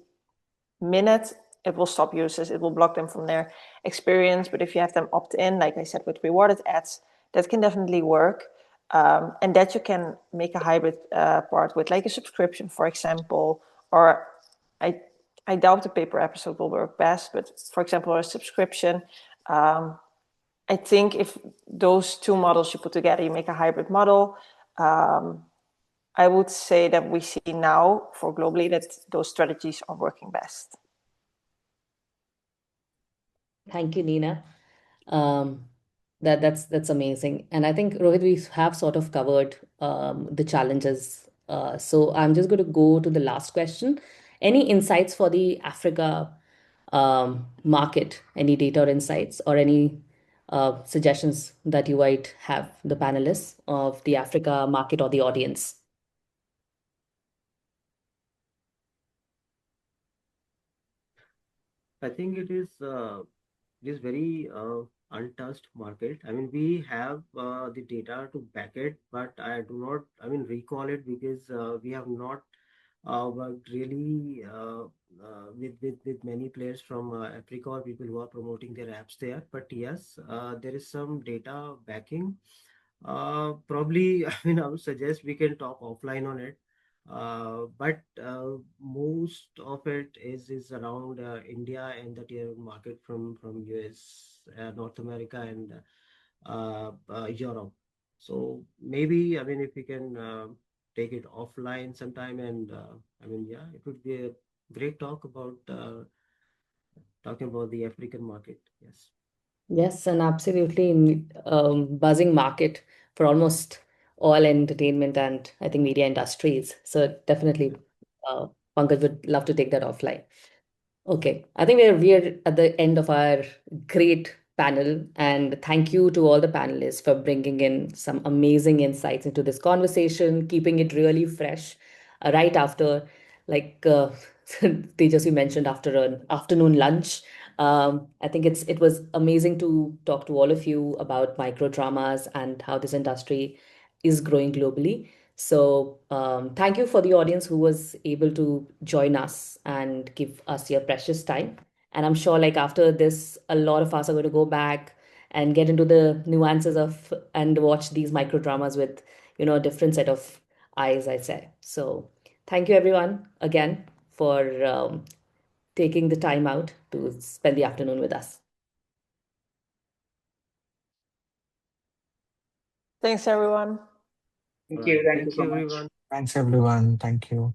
minute, it will stop users, it will block them from their experience. But if you have them opt in, like I said, with rewarded ads, that can definitely work. And that you can make a hybrid part with like a subscription, for example, or I doubt the pay per episode will work best, but for example, a subscription. I think if those two models you put together, you make a hybrid model. I would say that we see now for globally that those strategies are working best.
Thank you, Nina. Um, that's amazing. And I think, Rohit, we have sort of covered the challenges. So I'm just going to go to the last question. Any insights for the Africa market? Any data or insights or any suggestions that you might have, the panelists of the Africa market or the audience?
I think it is very untouched market. I mean, we have the data to back it, but I do not, I mean, recall it because we have not worked really with many players from Africa or people who are promoting their apps there. But yes, there is some data backing. Probably, I mean, I would suggest we can talk offline on it. But most of it is around India and the tier one market from US, North America, and Europe. So maybe, I mean, if we can take it offline sometime, and I mean, yeah, it would be a great talk about talking about the African market. Yes.
Yes, and absolutely buzzing market for almost all entertainment and I think media industries. So definitely, uh, Pankaj would love to take that offline. Okay, I think we're at the end of our great panel, and thank you to all the panelists for bringing in some amazing insights into this conversation, keeping it really fresh, right after, like Tejas, you mentioned, after an afternoon lunch. I think it was amazing to talk to all of you about micro dramas and how this industry is growing globally. So, thank you for the audience who was able to join us and give us your precious time. And I'm sure, like after this, a lot of us are going to go back and get into the nuances of and watch these micro dramas with, a different set of eyes, I say. So, thank you everyone again for taking the time out to spend the afternoon with us.
Thanks, everyone.
All right.
Thank you
Thank
so
you,
much.
everyone.
Thanks, everyone. Thank you.